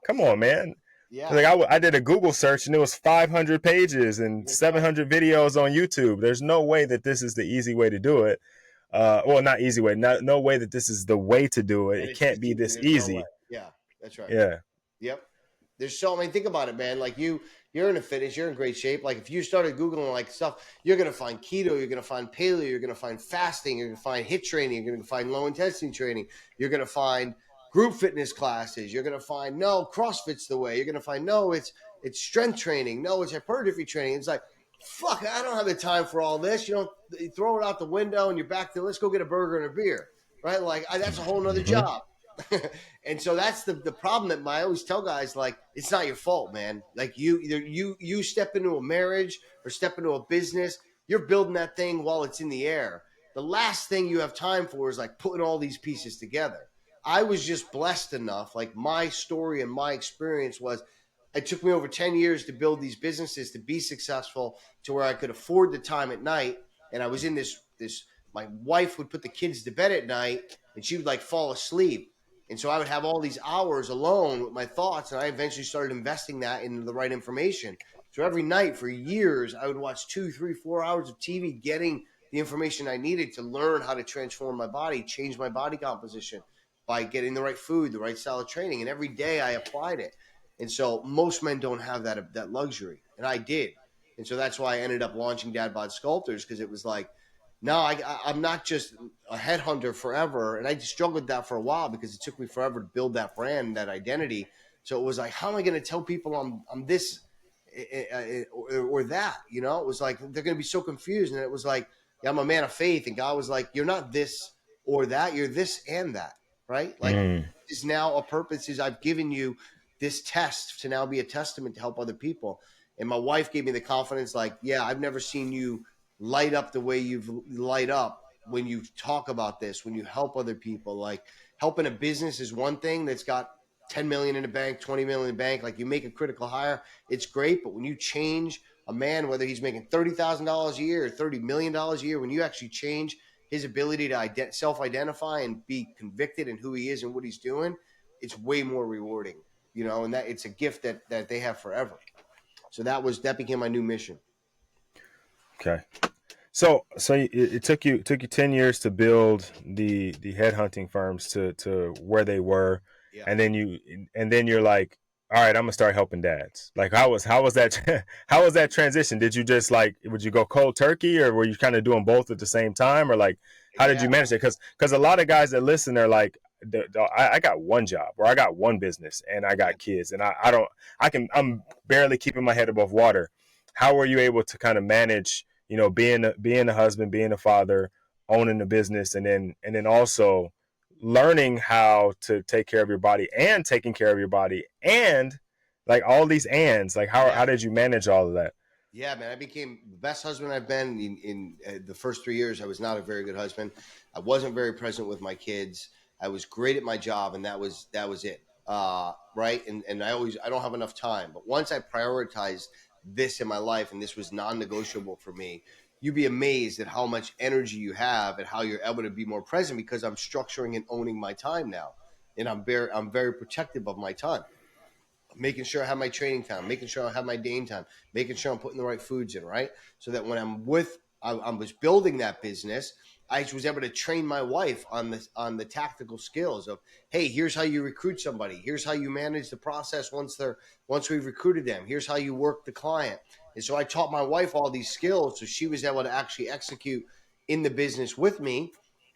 come on, man. Yeah, Like I did a Google search and it was 500 pages and that's right. 700 videos on YouTube. There's no way that this is the easy way to do it. Well, not easy way. No way that this is the way to do it. And It it's can't this be easy. this There's no way. easy. Yeah, that's right. Yeah. Yep. There's so, I mean, think about it, man. Like you're in a fitness, you're in great shape. Like if you started Googling like stuff, you're gonna find keto, you're gonna find paleo, you're gonna find fasting, you're gonna find hit training, you're gonna find low intensity training, you're gonna find group fitness classes, you're gonna find no CrossFit's the way, you're gonna find no, it's strength training, no, it's hypertrophy training. It's like fuck, I don't have the time for all this. You throw it out the window and you're back to, let's go get a burger and a beer, right? Like that's a whole nother Mm-hmm. job. And so that's the problem that I always tell guys, like, it's not your fault, man. Like you step into a marriage or step into a business, you're building that thing while it's in the air. The last thing you have time for is like putting all these pieces together. I was just blessed enough, like my story and my experience was, it took me over 10 years to build these businesses to be successful to where I could afford the time at night. And I was in this, my wife would put the kids to bed at night and she would like fall asleep. And so I would have all these hours alone with my thoughts. And I eventually started investing that into the right information. So every night for years, I would watch 2, 3, 4 hours of TV, getting the information I needed to learn how to transform my body, change my body composition by getting the right food, the right style of training. And every day I applied it. And so most men don't have that luxury, and I did. And so that's why I ended up launching Dad Bod Sculptors, because it was like, no, I'm not just a headhunter forever. And I struggled with that for a while because it took me forever to build that brand, that identity. So it was like, how am I going to tell people I'm this or that? You know, it was like they're going to be so confused. And it was like, yeah, I'm a man of faith, and God was like, you're not this or that, you're this and that, right? Like, Mm. is now a purpose. Is I've given you this test to now be a testament to help other people. And my wife gave me the confidence, like, yeah, I've never seen you light up the way you've light up when you talk about this, when you help other people. Like, helping a business is one thing that's got 10 million in the bank, 20 million in the bank. Like, you make a critical hire, it's great. But when you change a man, whether he's making $30,000 a year or $30 million a year, when you actually change his ability to self-identify and be convicted in who he is and what he's doing, it's way more rewarding, and that it's a gift that they have forever. So that became my new mission. Okay. So it took you 10 years to build the headhunting firms to where they were, Yeah. and then you're like, all right, I'm gonna start helping dads. Like, how was that how was that transition? Did you just like, would you go cold turkey, or were you kind of doing both at the same time, or like, how did Yeah. you manage it? Because a lot of guys that listen, they're like, I got one job, or I got one business, and I Yeah. got kids, and I'm barely keeping my head above water. How were you able to kind of manage, being a husband, being a father, owning the business, and then also learning how to take care of your body and taking care of your body, and like all these ands, like how Yeah. how did you manage all of that? Yeah, man, I became the best husband I've been in the first 3 years. I was not a very good husband. I wasn't very present with my kids. I was great at my job, and that was it. Right, and I don't have enough time. But once I prioritized this in my life, and this was non-negotiable for me, you'd be amazed at how much energy you have and how you're able to be more present, because I'm structuring and owning my time now, and I'm very protective of my time, making sure I have my training time, making sure I have my Dane time, making sure I'm putting the right foods in, right? So that when I was building that business, I was able to train my wife on the tactical skills of, hey, here's how you recruit somebody. Here's how you manage the process once we've recruited them. Here's how you work the client. And so I taught my wife all these skills, so she was able to actually execute in the business with me.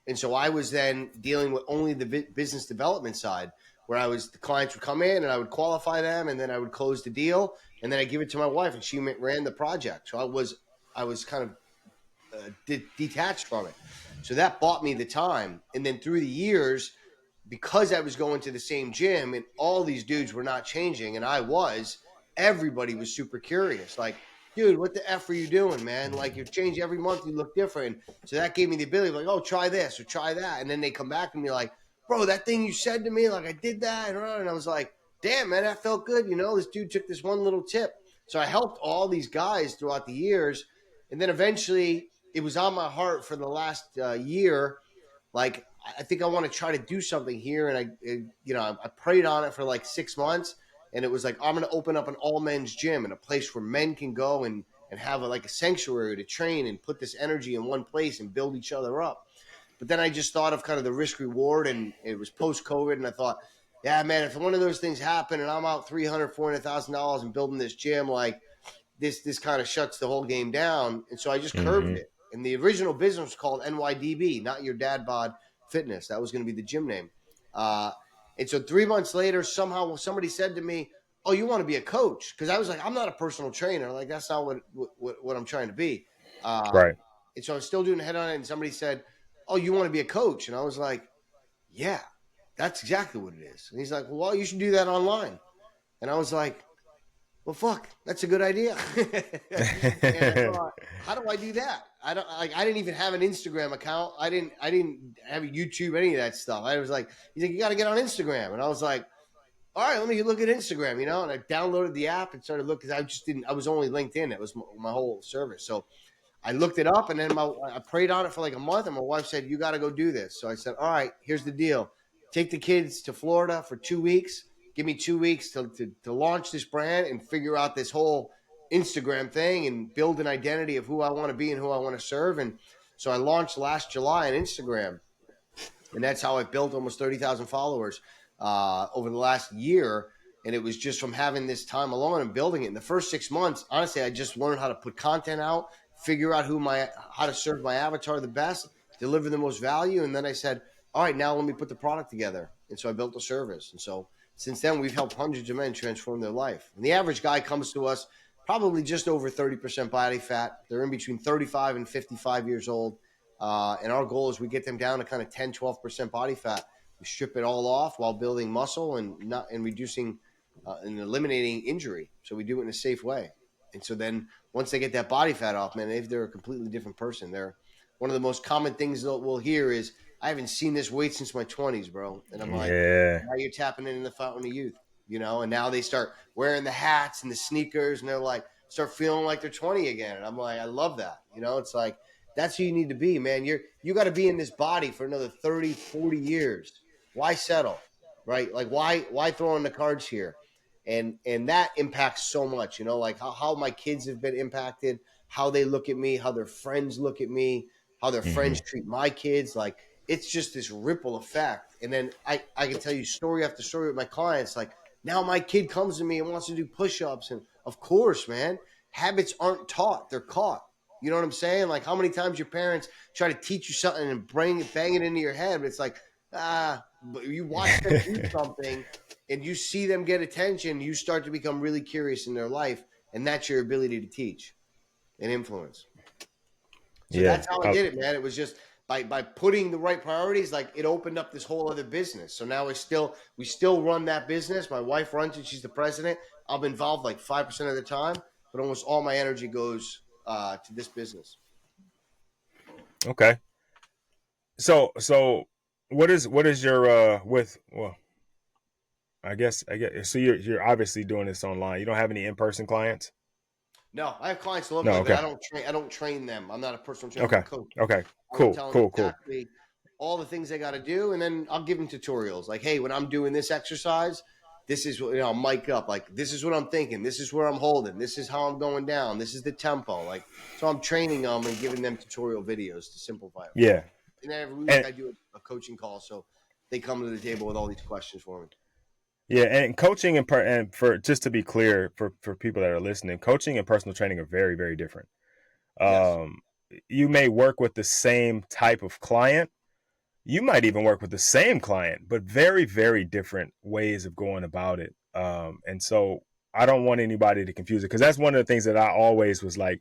And so I was then dealing with only the business development side, where the clients would come in and I would qualify them, and then I would close the deal, and then I give it to my wife, and she ran the project. So I was kind of detached from it. So that bought me the time. And then through the years, because I was going to the same gym and all these dudes were not changing, and everybody was super curious. Like, dude, what the F are you doing, man? Like, you change every month, you look different. So that gave me the ability of like, oh, try this or try that. And then they come back and be like, bro, that thing you said to me, like, I did that. And I was like, damn, man, that felt good. This dude took this one little tip. So I helped all these guys throughout the years. And then eventually it was on my heart for the last year. Like, I think I want to try to do something here. And I prayed on it for like 6 months, and it was like, I'm going to open up an all men's gym and a place where men can go and have like a sanctuary to train and put this energy in one place and build each other up. But then I just thought of kind of the risk reward, and it was post COVID. And I thought, yeah, man, if one of those things happened and I'm out $300,000-$400,000 and building this gym, like, this kind of shuts the whole game down. And so I just curbed Mm-hmm. it. And the original business was called NYDB, not your Dad Bod Fitness. That was going to be the gym name. And so 3 months later, somehow somebody said to me, oh, you want to be a coach? Because I was like, I'm not a personal trainer. Like, that's not what I'm trying to be. Uh, Right. and so I was still doing Headhunter, and somebody said, oh, you want to be a coach? And I was like, yeah, that's exactly what it is. And he's like, well, you should do that online. And I was like, well, fuck, that's a good idea. And I thought, how do I do that? I didn't even have an Instagram account. I didn't have a YouTube, any of that stuff. I was like, he's like, you got to get on Instagram. And I was like, all right, let me look at Instagram, and I downloaded the app and started looking. I was only LinkedIn. It was my whole service. So I looked it up, and then I prayed on it for like a month, and my wife said, you got to go do this. So I said, all right, here's the deal. Take the kids to Florida for 2 weeks. Give me 2 weeks to launch this brand and figure out this whole Instagram thing and build an identity of who I want to be and who I want to serve. And so I launched last July on Instagram, and that's how I built almost 30,000 followers over the last year. And it was just from having this time alone and building it. In the first 6 months, honestly, I just learned how to put content out, figure out how to serve my avatar the best, deliver the most value. And then I said, all right, now let me put the product together. And so I built a service. And so since then, we've helped hundreds of men transform their life. And the average guy comes to us probably just over 30% body fat. They're in between 35 and 55 years old. And our goal is we get them down to kind of 10, 12% body fat. We strip it all off while building muscle and reducing and eliminating injury. So we do it in a safe way. And so then once they get that body fat off, man, they're a completely different person. They're one of the most common things that we'll hear is, I haven't seen this weight since my 20s, bro. And I'm like, Yeah. now you're tapping in the fountain of youth, and now they start wearing the hats and the sneakers and they're like, start feeling like they're 20 again. And I'm like, I love that. It's like, that's who you need to be, man. You got to be in this body for another 30, 40 years. Why settle? Right? Like why throw in the cards here? And that impacts so much, like how my kids have been impacted, how they look at me, how their friends look at me, how their friends treat my kids. Like it's just this ripple effect. And then I can tell you story after story with my clients. Like now my kid comes to me and wants to do push-ups. And of course, man, habits aren't taught, they're caught. You know what I'm saying? Like how many times your parents try to teach you something and bang it into your head, but it's like, but you watch them do something and you see them get attention, you start to become really curious in their life, and that's your ability to teach and influence. So Yeah. that's how I did it, man. It was just by putting the right priorities, like it opened up this whole other business. So now we still run that business. My wife runs it, she's the president. I'm involved like 5% of the time, but almost all my energy goes to this business. Okay. So what is your I guess so you're obviously doing this online. You don't have any in-person clients? No, I have clients No, locally, but okay. I don't train them. I'm not a personal trainer. I'm a Okay. coach. Okay. I will Cool. tell them Cool. Cool. exactly all the things they got to do, and then I'll give them tutorials. Like, hey, when I'm doing this exercise, this is what I'll mic up. Like, this is what I'm thinking. This is where I'm holding. This is how I'm going down. This is the tempo. Like, so I'm training them and giving them tutorial videos to simplify it for them. Yeah. And then every week And I do a coaching call, so they come to the table with all these questions for me. yeah, and coaching and for just to be clear for people that are listening, coaching and personal training are very, very different. Yes. Um, you may work with the same type of client. You might even work with the same client, but very, very different ways of going about it. And so I don't want anybody to confuse it because that's one of the things that I always was like,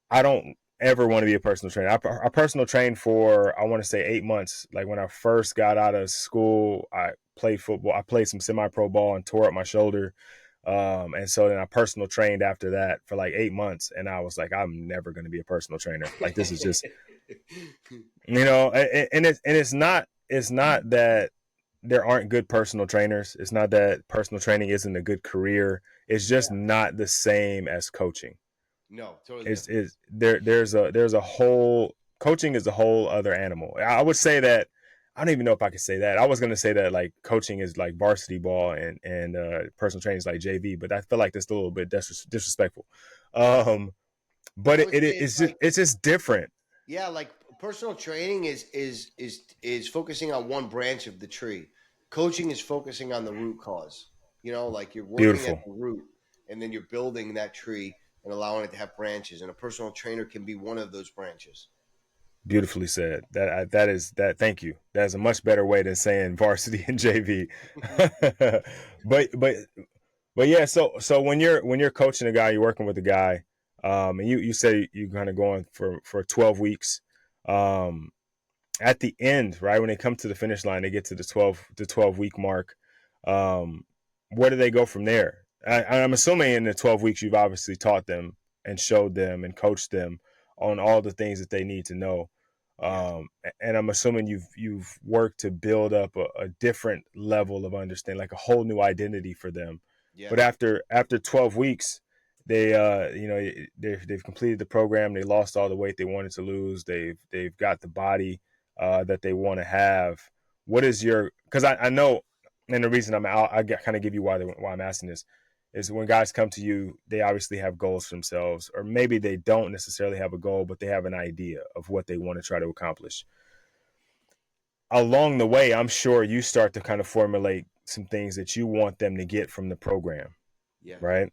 I don't ever want to be a personal trainer. I personal trained for, I want to say 8 months. Like when I first got out of school, I played football. I played some semi-pro ball and tore up my shoulder. And so then I personal trained after that for like 8 months. And I was like, I'm never going to be a personal trainer. Like this is just, it's not that there aren't good personal trainers. It's not that personal training isn't a good career. It's just Yeah. not the same as coaching. No, totally It's different. is there there's a whole coaching is a whole other animal. I would say that I don't even know if I could say that. I was going to say that like coaching is like varsity ball and personal training is like JV, but I feel like that's a little bit disrespectful. No, But I would say it's like, it's just different. yeah, like personal training is focusing on one branch of the tree. Coaching is focusing on the root cause. Like you're working at Beautiful. the root and then you're building that tree and allowing it to have branches. And a personal trainer can be one of those branches. Beautifully said. That is that. Thank you. That's a much better way than saying varsity and JV. but But yeah, so when you're coaching a guy, you're working with a guy, and you say you're kind of going for 12 weeks. Um, at the end, right when they come to the finish line, they get to the 12 week mark. Um, where do they go from there? I'm assuming in the 12 weeks you've obviously taught them and showed them and coached them on all the things that they need to know. Yeah, And I'm assuming you've worked to build up a different level of understanding, like a whole new identity for them. yeah, But after 12 weeks, they they've completed the program. They lost all the weight they wanted to lose. They've got the body that they want to have. What is your? Because I know, and the reason I kind of give you why I'm asking this is when guys come to you, they obviously have goals for themselves, or maybe they don't necessarily have a goal, but they have an idea of what they want to try to accomplish. Along the way, I'm sure you start to kind of formulate some things that you want them to get from the program, yeah, right?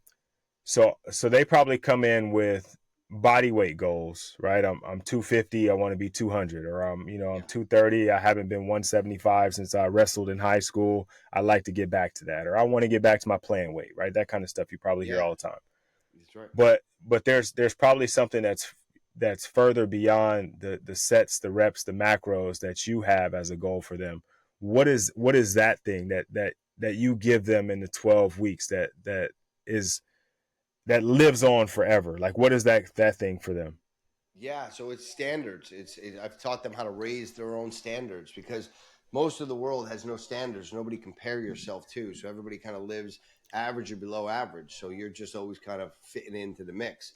So they probably come in with body weight goals, right? I'm 250, I want to be 200, or I'm yeah, 230, I haven't been 175 since I wrestled in high school. I like to get back to that, or I want to get back to my playing weight, right? That kind of stuff you probably hear yeah. all the time. That's right. But there's probably something that's further beyond the sets, the reps, the macros that you have as a goal for them. What is that thing that you give them in the 12 weeks is that lives on forever? Like, what is that thing for them? Yeah, so it's standards. I've taught them how to raise their own standards because most of the world has no standards. Nobody compare yourself to, so everybody kind of lives average or below average. So you're just always kind of fitting into the mix.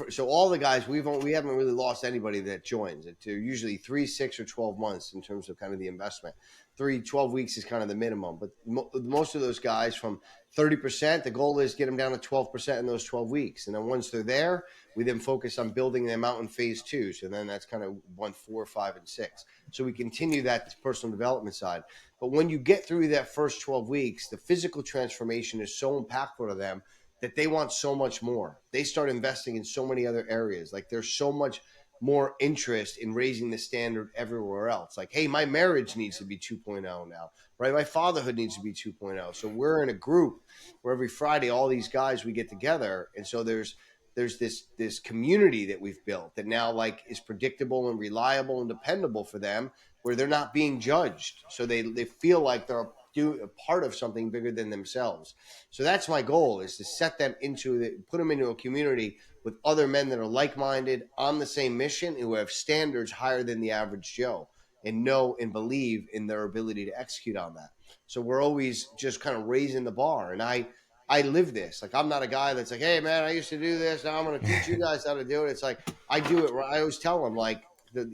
So all the guys we haven't really lost anybody that joins. They're usually 3, 6, or 12 months in terms of kind of the investment. 12 weeks is kind of the minimum, but most of those guys from 30%, the goal is get them down to 12% in those 12 weeks, and then once they're there we then focus on building them out in phase two. So then that's kind of 1, 4, 5, and 6. So we continue that personal development side. But when you get through that first 12 weeks, the physical transformation is so impactful to them that they want so much more. They start investing in so many other areas. Like there's so much more interest in raising the standard everywhere else. Like, hey, my marriage needs to be 2.0 now, right? My fatherhood needs to be 2.0. So we're in a group where every Friday, all these guys, we get together. And so there's this community that we've built that now like is predictable and reliable and dependable for them, where they're not being judged, so they feel like they're a part of something bigger than themselves. So that's my goal, is to set them put them into a community with other men that are like-minded on the same mission, who have standards higher than the average Joe, and know and believe in their ability to execute on that. So we're always just kind of raising the bar, and I live this. Like, I'm not a guy that's like, hey, man, I used to do this. Now I'm going to teach you guys how to do it. It's like, I do it. I always tell them, like,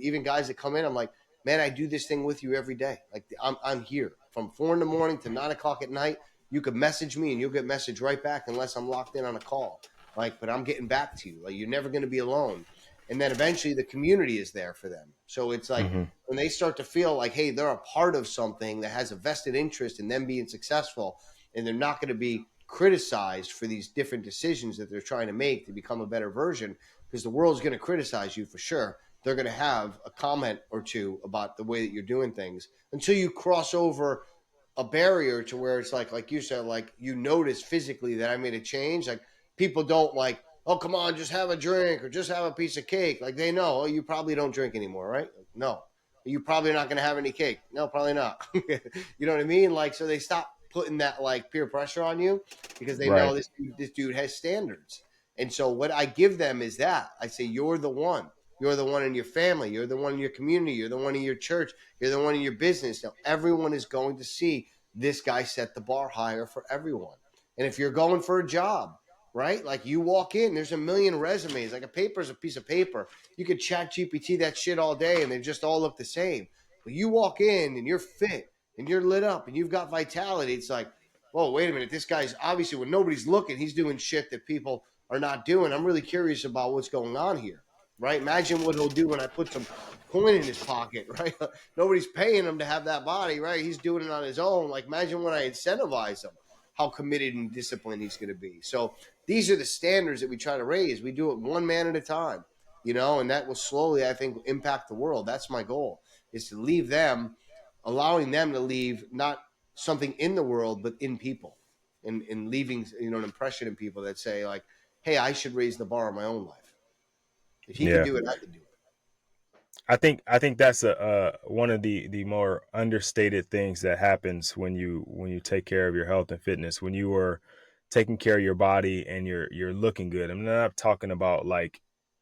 even guys that come in, I'm like, man, I do this thing with you every day. Like, I'm here from 4 in the morning to 9 o'clock at night. You could message me and you'll get message right back unless I'm locked in on a call. Like, but I'm getting back to you. Like, you're never going to be alone. And then eventually the community is there for them. So it's like, Mm-hmm. when they start to feel like, hey, they're a part of something that has a vested interest in them being successful, and they're not going to be criticized for these different decisions that they're trying to make to become a better version, because the world's going to criticize you for sure. They're going to have a comment or two about the way that you're doing things until you cross over a barrier to where it's like you said, like, you notice physically that I made a change. Like, people don't like, oh, come on, just have a drink or just have a piece of cake. Like, they know, oh, you probably don't drink anymore, right? Like, no. You probably not going to have any cake. No, probably not. You know what I mean? Like, so they stop putting that like peer pressure on you, because they know Right. this dude has standards. And so what I give them is that I say, you're the one. You're the one in your family. You're the one in your community. You're the one in your church. You're the one in your business. Now, everyone is going to see this guy set the bar higher for everyone. And if you're going for a job, right? Like, you walk in, there's a million resumes. Like, a paper is a piece of paper. You could chat GPT that shit all day and they just all look the same. But you walk in and you're fit and you're lit up and you've got vitality. It's like, whoa, wait a minute. This guy's obviously, when nobody's looking, he's doing shit that people are not doing. I'm really curious about what's going on here, right? Imagine what he'll do when I put some coin in his pocket, right? Nobody's paying him to have that body, right? He's doing it on his own. Like, imagine when I incentivize him, how committed and disciplined he's going to be. So these are the standards that we try to raise. We do it one man at a time, and that will slowly, I think, impact the world. That's my goal, is to leave them, allowing them to leave not something in the world, but in people. and leaving, you know, an impression in people that say like, hey, I should raise the bar in my own life. If he can Yeah. do it, I can do it. I think that's a one of the more understated things that happens when you take care of your health and fitness. When you are taking care of your body and you're looking good. I'm not talking about like,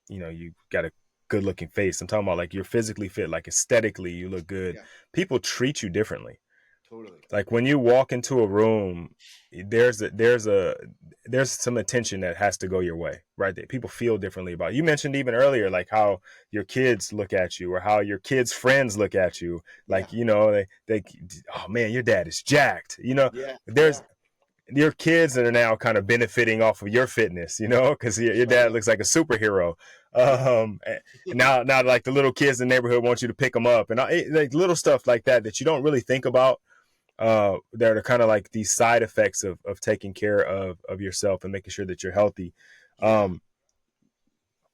you got a good looking face. I'm talking about like you're physically fit, like aesthetically you look good. Yeah, People treat you differently. totally. Like when you walk into a room, there's some attention that has to go your way, right? That people feel differently about you. You mentioned even earlier like how your kids look at you or how your kids friends look at you. Yeah, Like, they oh man, your dad is jacked. yeah, There's yeah. your kids that are now kind of benefiting off of your fitness, because your That's right, dad man. looks like a superhero. Yeah, And now like the little kids in the neighborhood want you to pick them up, and like little stuff like that you don't really think about. That are kind of like these side effects of taking care of yourself and making sure that you're healthy. yeah. Um,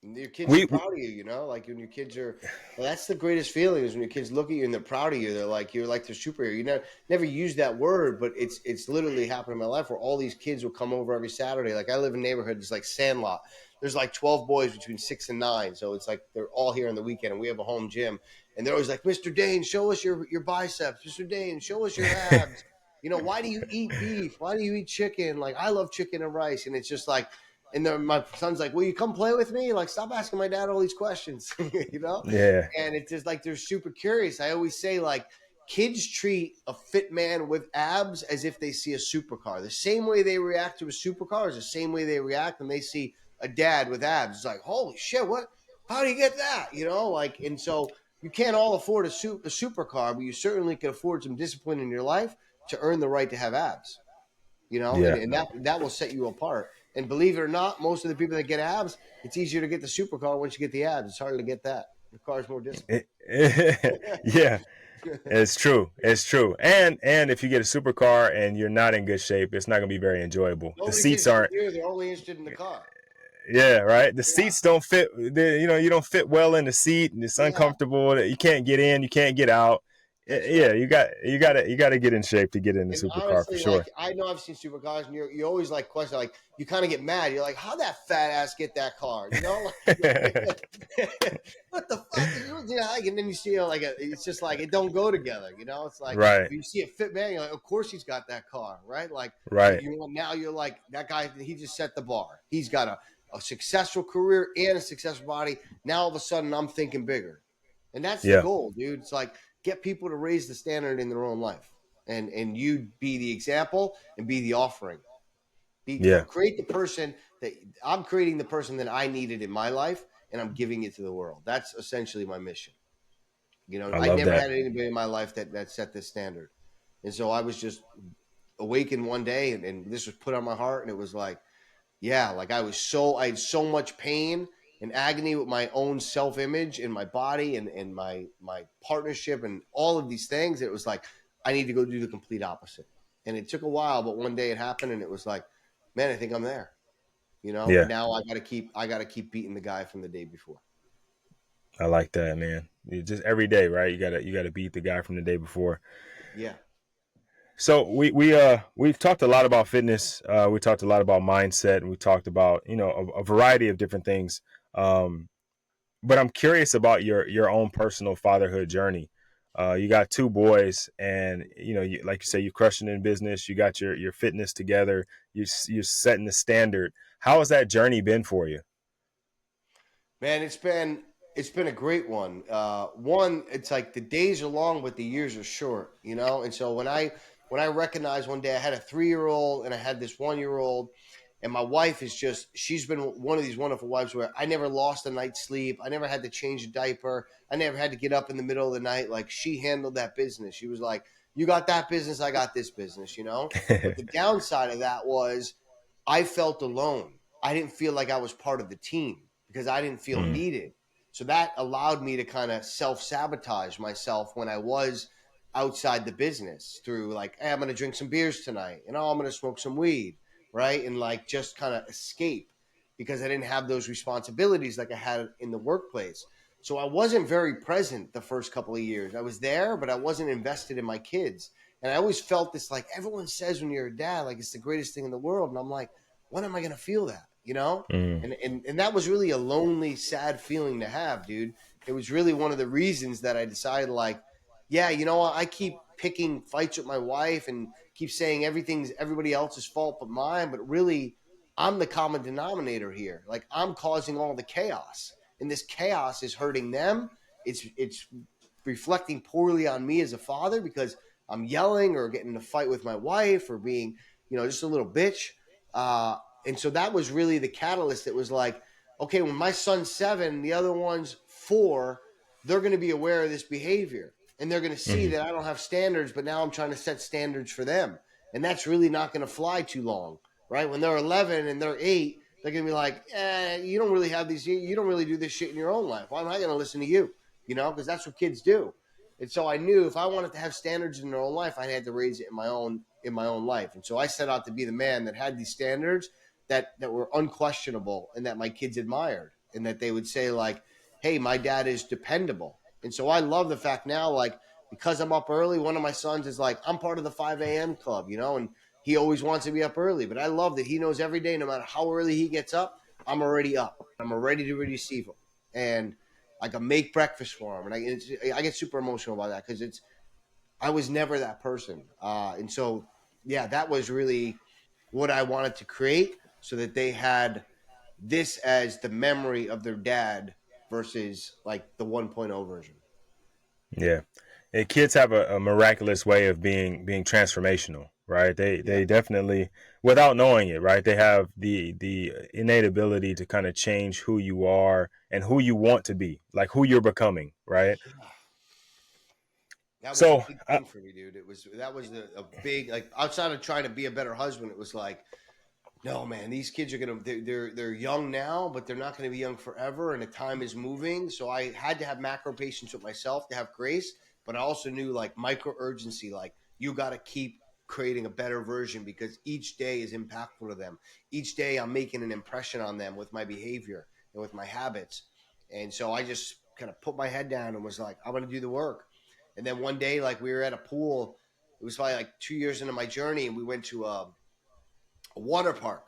And your kids are we proud of you, you know, like when your kids are, well, that's the greatest feeling is when your kids look at you and they're proud of you. They're like, you're like the superhero. You never use that word, but it's literally happened in my life where all these kids will come over every Saturday. Like I live in a neighborhood, it's like Sandlot. There's like 12 boys between 6 and 9. So it's like they're all here on the weekend and we have a home gym. And they're always like, Mr. Dane, show us your biceps. Mr. Dane, show us your abs. You know, why do you eat beef? Why do you eat chicken? Like I love chicken and rice. And it's just like, and then my son's like, "Will you come play with me?" Like, stop asking my dad all these questions, you know. Yeah, And it's just like they're super curious. I always say like, kids treat a fit man with abs as if they see a supercar. The same way they react to a supercar is the same way they react when they see a dad with abs. It's like, holy shit, what? How do you get that? You know, like, and so you can't all afford a supercar, but you certainly can afford some discipline in your life to earn the right to have abs, you know, and, yeah. and that will set you apart. And believe it or not, most of the people that get abs, it's easier to get the supercar once you get the abs. It's harder to get that. It requires more discipline. Yeah, it's true. It's true. And if you get a supercar and you're not in good shape, it's not going to be very enjoyable. The Nobody's seats interested aren't. there. They're only interested in the car. Yeah, right. The Yeah. seats don't fit. You don't fit well in the seat, and it's Yeah. uncomfortable. You can't get in. You can't get out. That's Yeah, right. you got to get in shape to get in the And supercar for honestly, like sure. I know I've seen supercars, and you always like question, like you kind of get mad. You're like, how that fat ass get that car? You know, what the fuck? And then you see like it's just like it don't go together. You know, it's like Right, if you see a fit man, you're like, of course he's got that car, right? Like right. now you're like that guy. He just set the bar. He's got a successful career and a successful body. Now all of a sudden I'm thinking bigger, and that's the Yeah, goal, dude. It's like get people to raise the standard in their own life and you be the example and be the offering. yeah. Create the person that I'm creating, the person that I needed in my life, and I'm giving it to the world. That's essentially my mission. You know, I I love never that. had anybody in my life that set this standard, and so I was just awakened one day, and this was put on my heart, and it was like, yeah, like I had so much pain and agony with my own self image and my body and my partnership and all of these things. It was like I need to go do the complete opposite. And it took a while, but one day it happened, and it was like, man, I think I'm there. You know, and Yeah, now I gotta keep beating the guy from the day before. I like that, man. Just every day, right? You gotta beat the guy from the day before. Yeah. So we've talked a lot about fitness. We talked a lot about mindset, and we talked about a variety of different things. Um, but I'm curious about your own personal fatherhood journey. You got two boys, and like you say, you're crushing in business. You got your fitness together. You're setting the standard. How has that journey been for you? Man, it's been a great one. One, it's like the days are long, but the years are short, you know. And so when I recognized one day I had a 3 year old and I had this 1 year old, and my wife is just she's been one of these wonderful wives where I never lost a night's sleep. I never had to change a diaper. I never had to get up in the middle of the night. Like she handled that business. She was like, "You got that business, I got this business," you know. But the downside of that was I felt alone. I didn't feel like I was part of the team because I didn't feel Mm, needed. So that allowed me to kind of self sabotage myself when I was outside the business through like, hey, I'm going to drink some beers tonight and oh, I'm going to smoke some weed, right? And like just kind of escape because I didn't have those responsibilities like I had in the workplace. So I wasn't very present the first couple of years. I was there, but I wasn't invested in my kids. And I always felt this, like, everyone says when you're a dad, like, it's the greatest thing in the world. And I'm like, when am I going to feel that? You know? Mm. And that was really a lonely, sad feeling to have, dude. It was really one of the reasons that I decided, like, yeah, you know what? I keep picking fights with my wife and keep saying everything's everybody else's fault but mine. But really, I'm the common denominator here. Like, I'm causing all the chaos. And this chaos is hurting them. It's reflecting poorly on me as a father because I'm yelling or getting in a fight with my wife or being, just a little bitch. And so that was really the catalyst. That was like, okay, when my son's 7, the other one's 4, they're going to be aware of this behavior and they're going to see Mm. that I don't have standards, but now I'm trying to set standards for them. And that's really not going to fly too long, right? When they're 11 and they're 8, they're going to be like, you don't really have these, you don't really do this shit in your own life. Why am I going to listen to you? Because that's what kids do. And so I knew if I wanted to have standards in their own life, I had to raise it in my own life. And so I set out to be the man that had these standards that were unquestionable and that my kids admired and that they would say, like, hey, my dad is dependable. And so I love the fact now, like, because I'm up early, one of my sons is like, I'm part of the 5 a.m. club, and he always wants to be up early. But I love that he knows every day, no matter how early he gets up, I'm already up. I'm ready to receive him. And I can make breakfast for him. And I get super emotional about that because I was never that person. And so, yeah, that was really what I wanted to create so that they had this as the memory of their dad versus like the 1.0 version. Yeah. And kids have a miraculous way of being transformational, right? Yeah. They definitely, without knowing it, right? They have the innate ability to kind of change who you are and who you want to be, like who you're becoming, right? Yeah. That was a So, big thing for me, dude. That was a big, like, outside of trying to be a better husband, it was like, no, man, these kids are they're young now, but they're not gonna be young forever, and the time is moving. So I had to have macro patience with myself to have grace, but I also knew, like, micro urgency, like, you got to keep creating a better version because each day is impactful to them. Each day I'm making an impression on them with my behavior and with my habits, and so I just kind of put my head down and was like, I'm gonna do the work. And then one day, like, we were at a pool. It was probably like 2 years into my journey, and we went to a water park,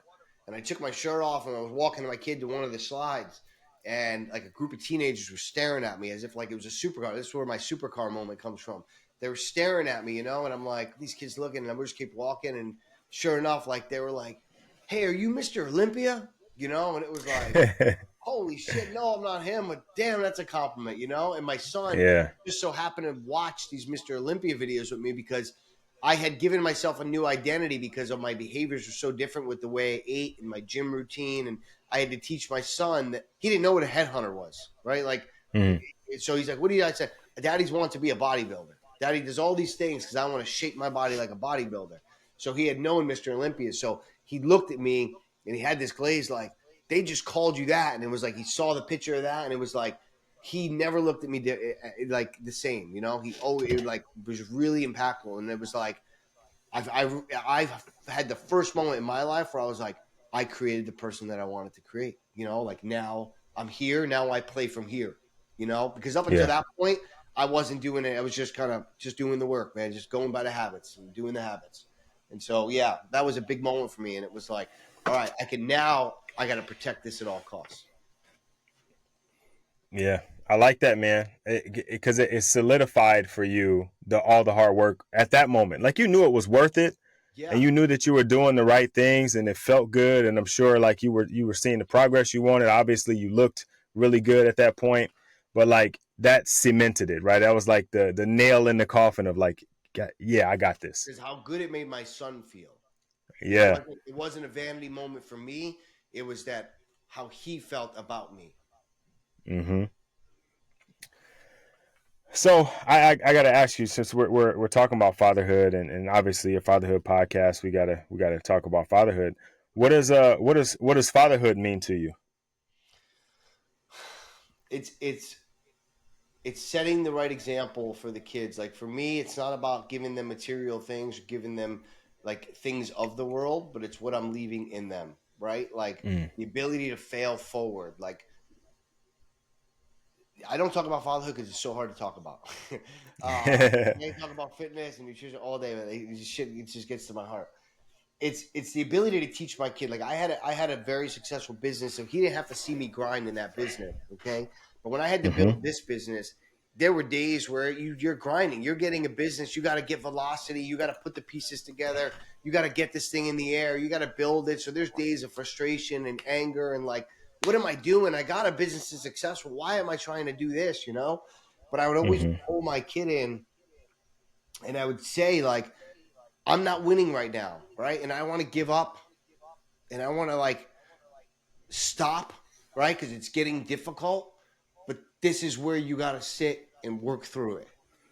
and I took my shirt off and I was walking my kid to one of the slides, and like a group of teenagers were staring at me as if like it was a supercar. This is where my supercar moment comes from. They were staring at me, and I'm like, these kids looking, and I just keep walking, and sure enough, like, they were like, hey, are you Mr. Olympia? And it was like, holy shit, no, I'm not him, but damn, that's a compliment, And my son yeah. just so happened to watch these Mr. Olympia videos with me because I had given myself a new identity because of my behaviors were so different with the way I ate and my gym routine. And I had to teach my son that he didn't know what a headhunter was, right? Like, Mm. so he's like, what do you, I said, daddy's want to be a bodybuilder. Daddy does all these things because I want to shape my body like a bodybuilder. So he had known Mr. Olympia. So he looked at me and he had this glaze like, they just called you that. And it was like, he saw the picture of that. And it was like, he never looked at me like the same, he always, it like was really impactful. And it was like, I've had the first moment in my life where I was like, I created the person that I wanted to create, like, now I'm here. Now I play from here, because up until Yeah. that point, I wasn't doing it. I was just kind of just doing the work, man, just going by the habits and doing the habits. And so, yeah, that was a big moment for me. And it was like, all right, I got to protect this at all costs. Yeah. I like that, man, because it solidified for you all the hard work at that moment. Like, you knew it was worth it, and Yeah. you knew that you were doing the right things, and it felt good. And I'm sure, like, you were seeing the progress you wanted. Obviously, you looked really good at that point, but like that cemented it, right? That was like the nail in the coffin of like, yeah, I got this. Is how good it made my son feel. Yeah. It wasn't a vanity moment for me. It was that how he felt about me. Mm-hmm. So I got to ask you, since we're talking about fatherhood, and obviously a fatherhood podcast, we gotta talk about fatherhood. What does fatherhood mean to you? It's it's setting the right example for the kids. Like, for me, it's not about giving them material things, giving them like things of the world, but it's what I'm leaving in them, right? Like, Mm. the ability to fail forward. Like, I don't talk about fatherhood because it's so hard to talk about. They talk about fitness and nutrition all day, but it just gets to my heart. It's the ability to teach my kid. Like I had a very successful business, so he didn't have to see me grind in that business. Okay, but when I had to Hmm. build this business, there were days where you're grinding. You're getting a business. You got to get velocity. You got to put the pieces together. You got to get this thing in the air. You got to build it. So there's days of frustration and anger and like, what am I doing? I got a business that's successful. Why am I trying to do this? But I would always Hmm. pull my kid in, and I would say like, I'm not winning right now, right? And I want to give up, and I want to like stop, right? Because it's getting difficult. But this is where you got to sit and work through it.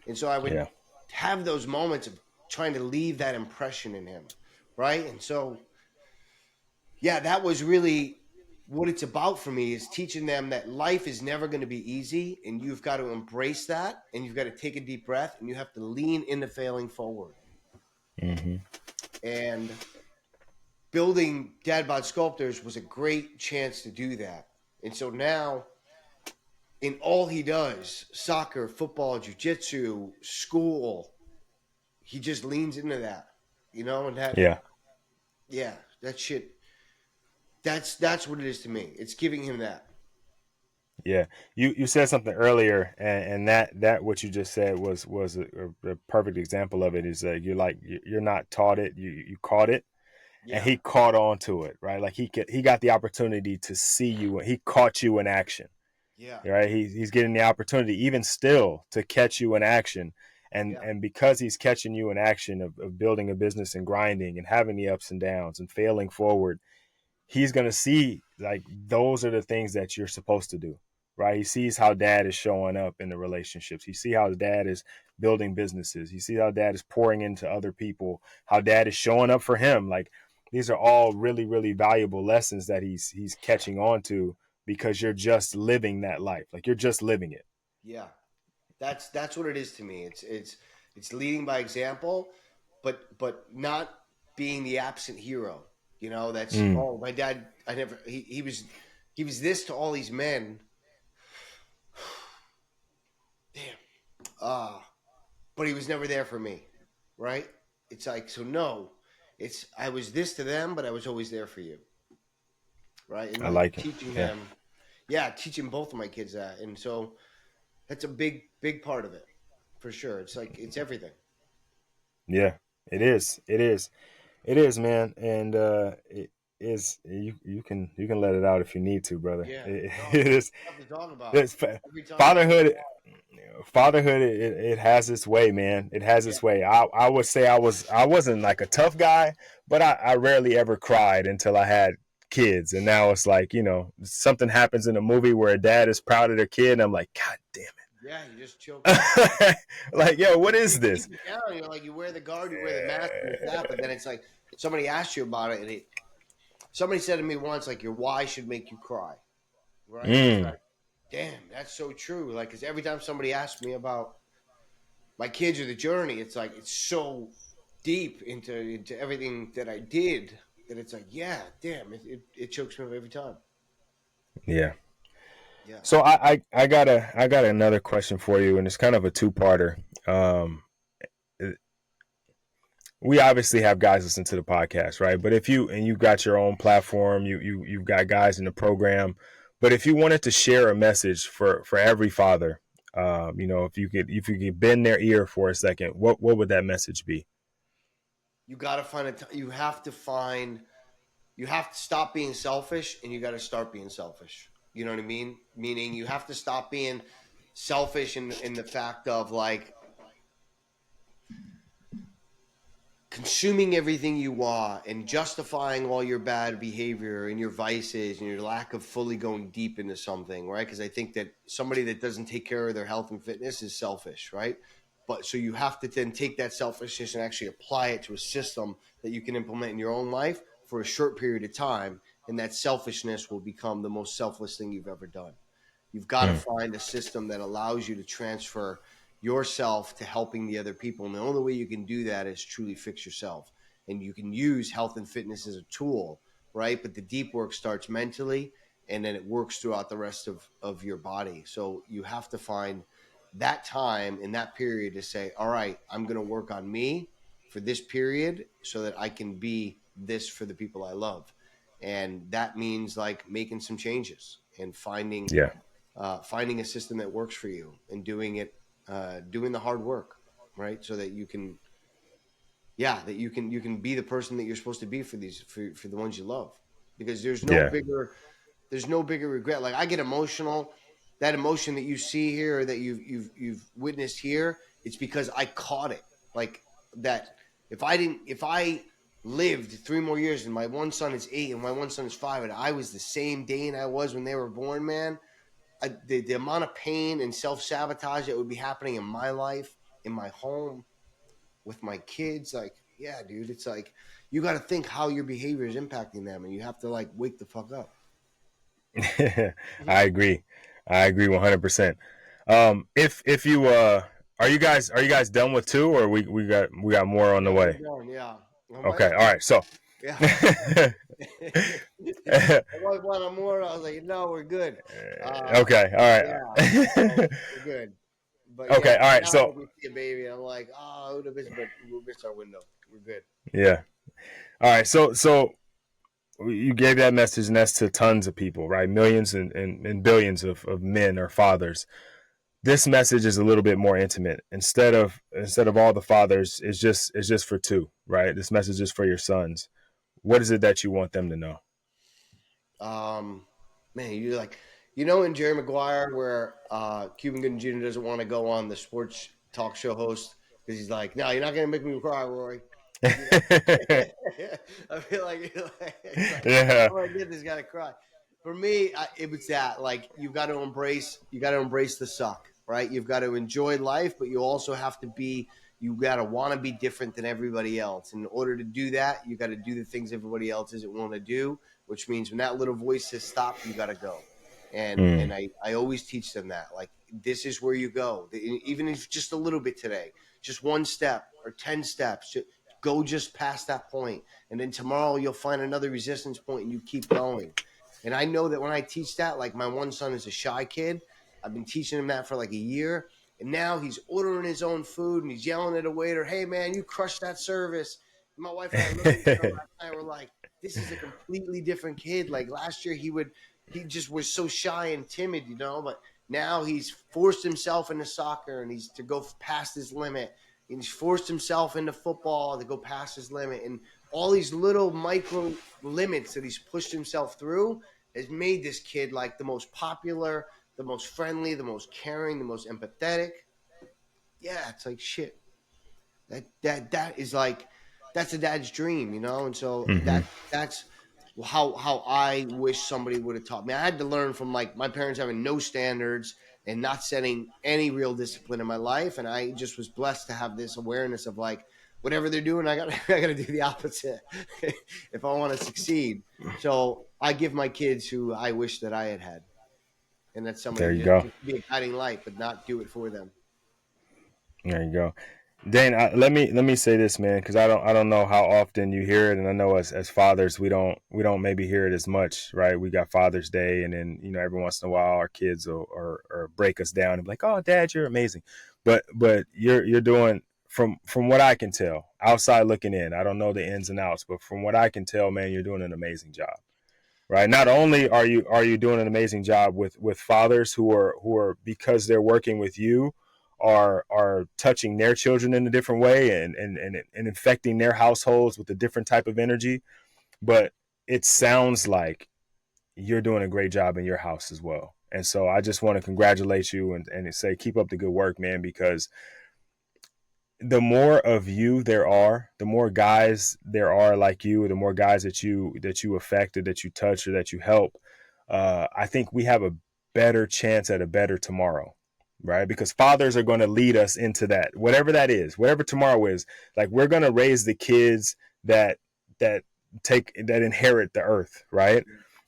And so I would Yeah. have those moments of trying to leave that impression in him, right? And so, yeah, that was really what it's about for me, is teaching them that life is never going to be easy, and you've got to embrace that, and you've got to take a deep breath, and you have to lean into failing forward. Hmm. And building Dad Bod Sculptors was a great chance to do that. And so now, in all he does, soccer, football, jujitsu, school, he just leans into that, and that, Yeah. yeah, that shit. That's what it is to me. It's giving him that. Yeah, you said something earlier, and that what you just said was a perfect example of it. Is that you're not taught it, you caught it, and Yeah, he caught on to it, right? Like he got the opportunity to see you, he caught you in action, yeah, right? He's getting the opportunity, even still, to catch you in action, yeah, and because he's catching you in action of building a business and grinding and having the ups and downs and failing forward, he's going to see like those are the things that you're supposed to do, right? He sees how dad is showing up in the relationships. He see how dad is building businesses. He sees how dad is pouring into other people, how dad is showing up for him. Like these are all really, really valuable lessons that he's catching on to, because you're just living that life. Like you're just living it. yeah. That's what it is to me. It's leading by example, but not being the absent hero. That's, Mm, oh, my dad. I never. He was this to all these men. Damn. But he was never there for me, right? It's like, so no, it's I was this to them, but I was always there for you, right? And I like like it. teaching Yeah. them, yeah, teaching both of my kids that, and so that's a big part of it, for sure. It's like it's everything. Yeah. It is. It is. It is, man, and it is. You can let it out if you need to, brother. Yeah, It, no, it is. stuff to talk about It's every time. fatherhood. Fatherhood. It has its way, man. It has Yeah, its way. I would say I wasn't like a tough guy, but I rarely ever cried until I had kids, and now it's like something happens in a movie where a dad is proud of their kid, and I'm like, God damn yeah, you just choke up. it. Like, yo, what You is keep this? it down. Like you wear the guard, you wear the mask, and this that. But then it's like somebody asked you about it, and somebody said to me once, like your why should make you cry, right? And it's Mm, like, damn, that's so true. Like, because every time somebody asks me about my kids or the journey, it's like it's so deep into everything that I did that it's like, yeah, damn, it chokes me up every time. yeah. Yeah, So I got another question for you, and it's kind of a two-parter. Um, we obviously have guys listen to the podcast, right? But if you've got your own platform, you've got guys in the program. But if you wanted to share a message for every father, if you could bend their ear for a second, what would that message be? you got to find it. You have to find. You have to stop being selfish, and you got to start being selfish. You know what I mean? Meaning, you have to stop being selfish in the fact of like consuming everything you want and justifying all your bad behavior and your vices and your lack of fully going deep into something, right? Because I think that somebody that doesn't take care of their health and fitness is selfish, right? But so you have to then take that selfishness and actually apply it to a system that you can implement in your own life for a short period of time. And that selfishness will become the most selfless thing you've ever done. You've got to Mm, find a system that allows you to transfer yourself to helping the other people. And the only way you can do that is truly fix yourself. And you can use health and fitness as a tool, right? But the deep work starts mentally. and then it works throughout the rest of your body. So you have to find that time in that period to say, all right, I'm going to work on me for this period so that I can be this for the people I love. And that means like making some changes and finding Yeah. finding a system that works for you and doing it, doing the hard work, right? So that you can, that you can be the person that you're supposed to be for for the ones you love, because Yeah. there's no bigger regret. Like I get emotional, that emotion that you see here or that you've witnessed here, it's because I caught it. Like that, if I lived 3 more years and my one son is 8 and my one son is 5 and I was the same Dane I was when they were born, man, the amount of pain and self-sabotage that would be happening in my life, in my home, with my kids, like, yeah, dude, it's like you got to think how your behavior is impacting them, and you have to like wake the fuck up. I agree. I agree 100%. If you are you guys done with 2, or we got more on the Yeah, we're way? done. Yeah, I might Okay. have. All right. So Yeah, I might want more. I was like, no, we're good. okay. All Yeah, right. so we're good. But Okay. yeah, All right. now So if we see a baby, I'm like, oh, would have missed, but we'll miss our window. We're good. yeah. All right. So you gave that message, and that's to tons of people, right? Millions and billions of men or fathers. This message is a little bit more intimate. Instead of all the fathers, it's just for 2, right? This message is for your sons. What is it that you want them to know? Um, Man, you like, in Jerry Maguire where Cuban Gooding Jr. doesn't want to go on the sports talk show host because he's like, no, you're not gonna make me cry, Roy. You know, I feel like, it's like, Yeah. how do I get this guy to cry? For me, it was that like you got to embrace the suck, right? You've got to enjoy life, but you also have to be, you got to want to be different than everybody else. In order to do that, you got to do the things everybody else doesn't want to do, which means when that little voice says stop, you got to go. And Mm, I always teach them that, like, this is where you go, even if just a little bit today, just one step or 10 steps, go just past that point, and then tomorrow you'll find another resistance point and you keep going. And I know that when I teach that, like my one son is a shy kid, I've been teaching him that for like a year, and now he's ordering his own food and he's yelling at a waiter, hey man, you crushed that service. And my wife and I looked at each other last night, we're like, this is a completely different kid. Like last year he just was so shy and timid, but now he's forced himself into soccer and he's to go past his limit. And he's forced himself into football to go past his limit. And all these little micro limits that he's pushed himself through has made this kid like the most popular, the most friendly, the most caring, the most empathetic. Yeah, it's like shit. That is like, that's a dad's dream, And so hmm that's how I wish somebody would have taught me. I had to learn from like my parents having no standards and not setting any real discipline in my life, and I just was blessed to have this awareness of like whatever they're doing, I got I got to do the opposite if I want to succeed. So I give my kids who I wish that I had had, and that's There somebody you go. just be a guiding light, but not do it for them. There you go. Dane, let me say this, man, because I don't know how often you hear it, and I know as fathers we don't maybe hear it as much, right? We got Father's Day, and then every once in a while our kids will or break us down and be like, "Oh, Dad, you're amazing," but you're doing, from what I can tell, outside looking in. I don't know the ins and outs, but from what I can tell, man, you're doing an amazing job, right? Not only are you doing an amazing job with fathers who are, because they're working with you, are touching their children in a different way and infecting their households with a different type of energy, but it sounds like you're doing a great job in your house as well. And so I just want to congratulate you and say keep up the good work, man, because the more of you there are, the more guys there are like you, the more guys that you affect or that you touch or that you help. I think we have a better chance at a better tomorrow, right? Because fathers are going to lead us into that, whatever that is, whatever tomorrow is. Like we're going to raise the kids that that that inherit the earth, right?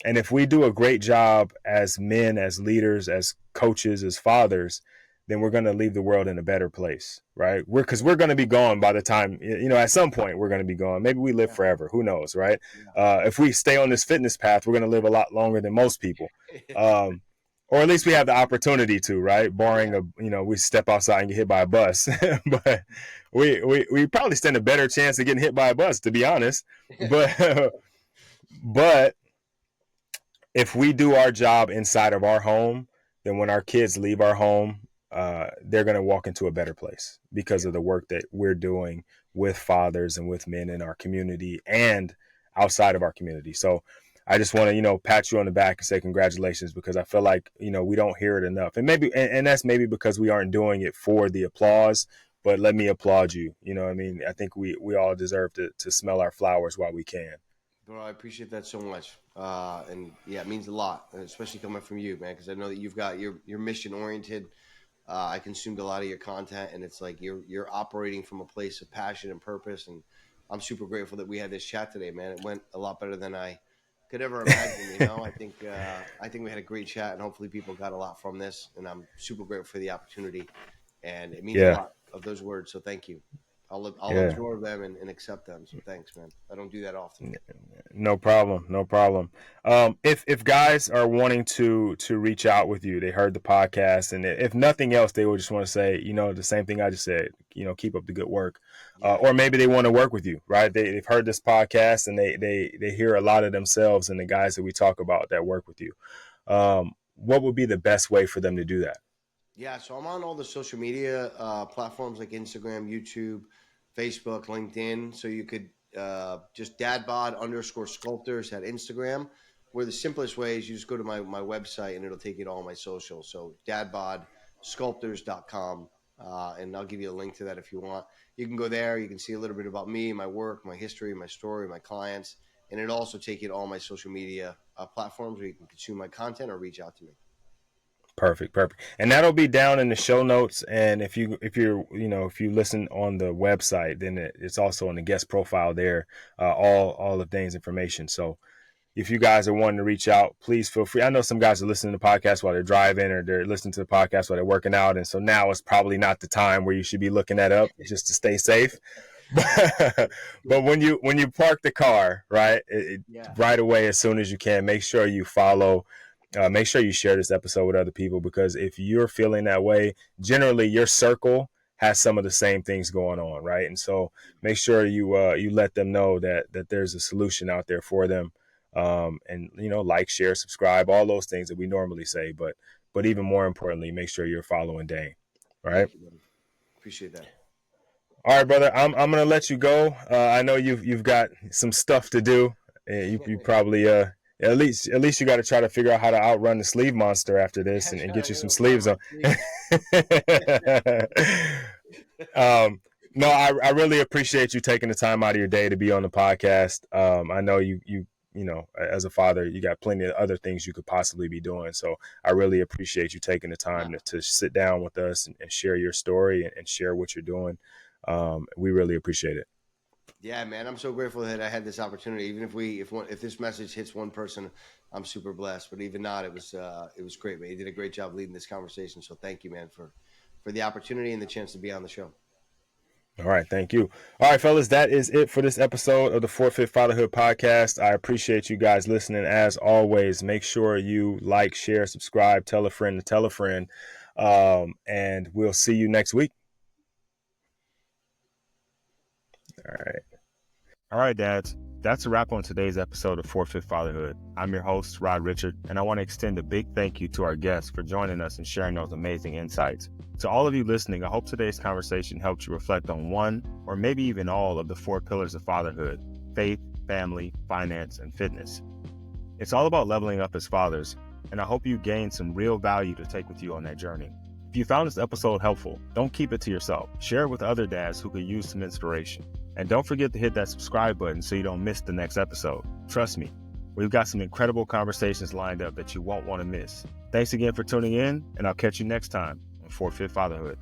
And if we do a great job as men, as leaders, as coaches, as fathers, then we're going to leave the world in a better place, right? Because we're going to be gone by the time, at some point we're going to be gone. Maybe we live Yeah. forever. Who knows, right? Yeah. If we stay on this fitness path, we're going to live a lot longer than most people. Or at least we have the opportunity to, right? Barring we step outside and get hit by a bus, but we probably stand a better chance of getting hit by a bus, to be honest. But if we do our job inside of our home, then when our kids leave our home, they're going to walk into a better place because of the work that we're doing with fathers and with men in our community and outside of our community. So I just want to, pat you on the back and say congratulations, because I feel like, we don't hear it enough. And maybe, and that's maybe because we aren't doing it for the applause, but let me applaud you. I think we all deserve to smell our flowers while we can. Bro, I appreciate that so much. And yeah, it means a lot, especially coming from you, man, because I know that you've got you're mission oriented. I consumed a lot of your content, and it's like you're operating from a place of passion and purpose. And I'm super grateful that we had this chat today, man. It went a lot better than I could ever imagine. I think we had a great chat, and hopefully people got a lot from this. And I'm super grateful for the opportunity, and it means a lot of those words. So thank you. I'll absorb them and accept them. So thanks, man. I don't do that often. No problem. If guys are wanting to reach out with you, they heard the podcast, and if nothing else, they would just want to say, the same thing I just said, keep up the good work. Or maybe they want to work with you, right? They've heard this podcast and they hear a lot of themselves in the guys that we talk about that work with you. What would be the best way for them to do that? Yeah, so I'm on all the social media platforms like Instagram, YouTube, Facebook, LinkedIn. So you could just Dad Bod _Sculptors at Instagram, where the simplest way is you just go to my website and it'll take you to all my socials. So dadbodsculptors.com, and I'll give you a link to that if you want. You can go there. You can see a little bit about me, my work, my history, my story, my clients, and it'll also take you to all my social media platforms where you can consume my content or reach out to me. Perfect. And that'll be down in the show notes. And if you listen on the website, then it's also in the guest profile there, all of Dane's information. So if you guys are wanting to reach out, please feel free. I know some guys are listening to podcasts while they're driving, or they're listening to the podcast while they're working out. And so now is probably not the time where you should be looking that up, just to stay safe. But when you park the car, right, right away, as soon as you can, make sure you follow. Make sure you share this episode with other people, because if you're feeling that way, generally your circle has some of the same things going on, right? And so make sure you let them know that there's a solution out there for them. And like, share, subscribe, all those things that we normally say, but even more importantly, make sure you're following Dane, right? Thank you, buddy. Appreciate that. All right, brother. I'm gonna let you go. I know you've got some stuff to do. You probably at least you got to try to figure out how to outrun the sleeve monster after this, and get you some sleeves on. No, I really appreciate you taking the time out of your day to be on the podcast. I know you as a father, you got plenty of other things you could possibly be doing. So I really appreciate you taking the time to sit down with us and share your story and share what you're doing. We really appreciate it. Yeah, man, I'm so grateful that I had this opportunity. Even if this message hits one person, I'm super blessed. But even not, it was great, man. You did a great job leading this conversation. So thank you, man, for the opportunity and the chance to be on the show. All right, thank you. All right, fellas, that is it for this episode of the Fit Fatherhood podcast. I appreciate you guys listening. As always, make sure you like, share, subscribe, tell a friend to tell a friend, and we'll see you next week. All right, dads. That's a wrap on today's episode of Fit Fatherhood. I'm your host, Rod Richard, and I want to extend a big thank you to our guests for joining us and sharing those amazing insights. To all of you listening, I hope today's conversation helped you reflect on one or maybe even all of the 4 pillars of fatherhood: faith, family, finance, and fitness. It's all about leveling up as fathers, and I hope you gained some real value to take with you on that journey. If you found this episode helpful, don't keep it to yourself. Share it with other dads who could use some inspiration. And don't forget to hit that subscribe button so you don't miss the next episode. Trust me, we've got some incredible conversations lined up that you won't want to miss. Thanks again for tuning in, and I'll catch you next time on Fit Fatherhood.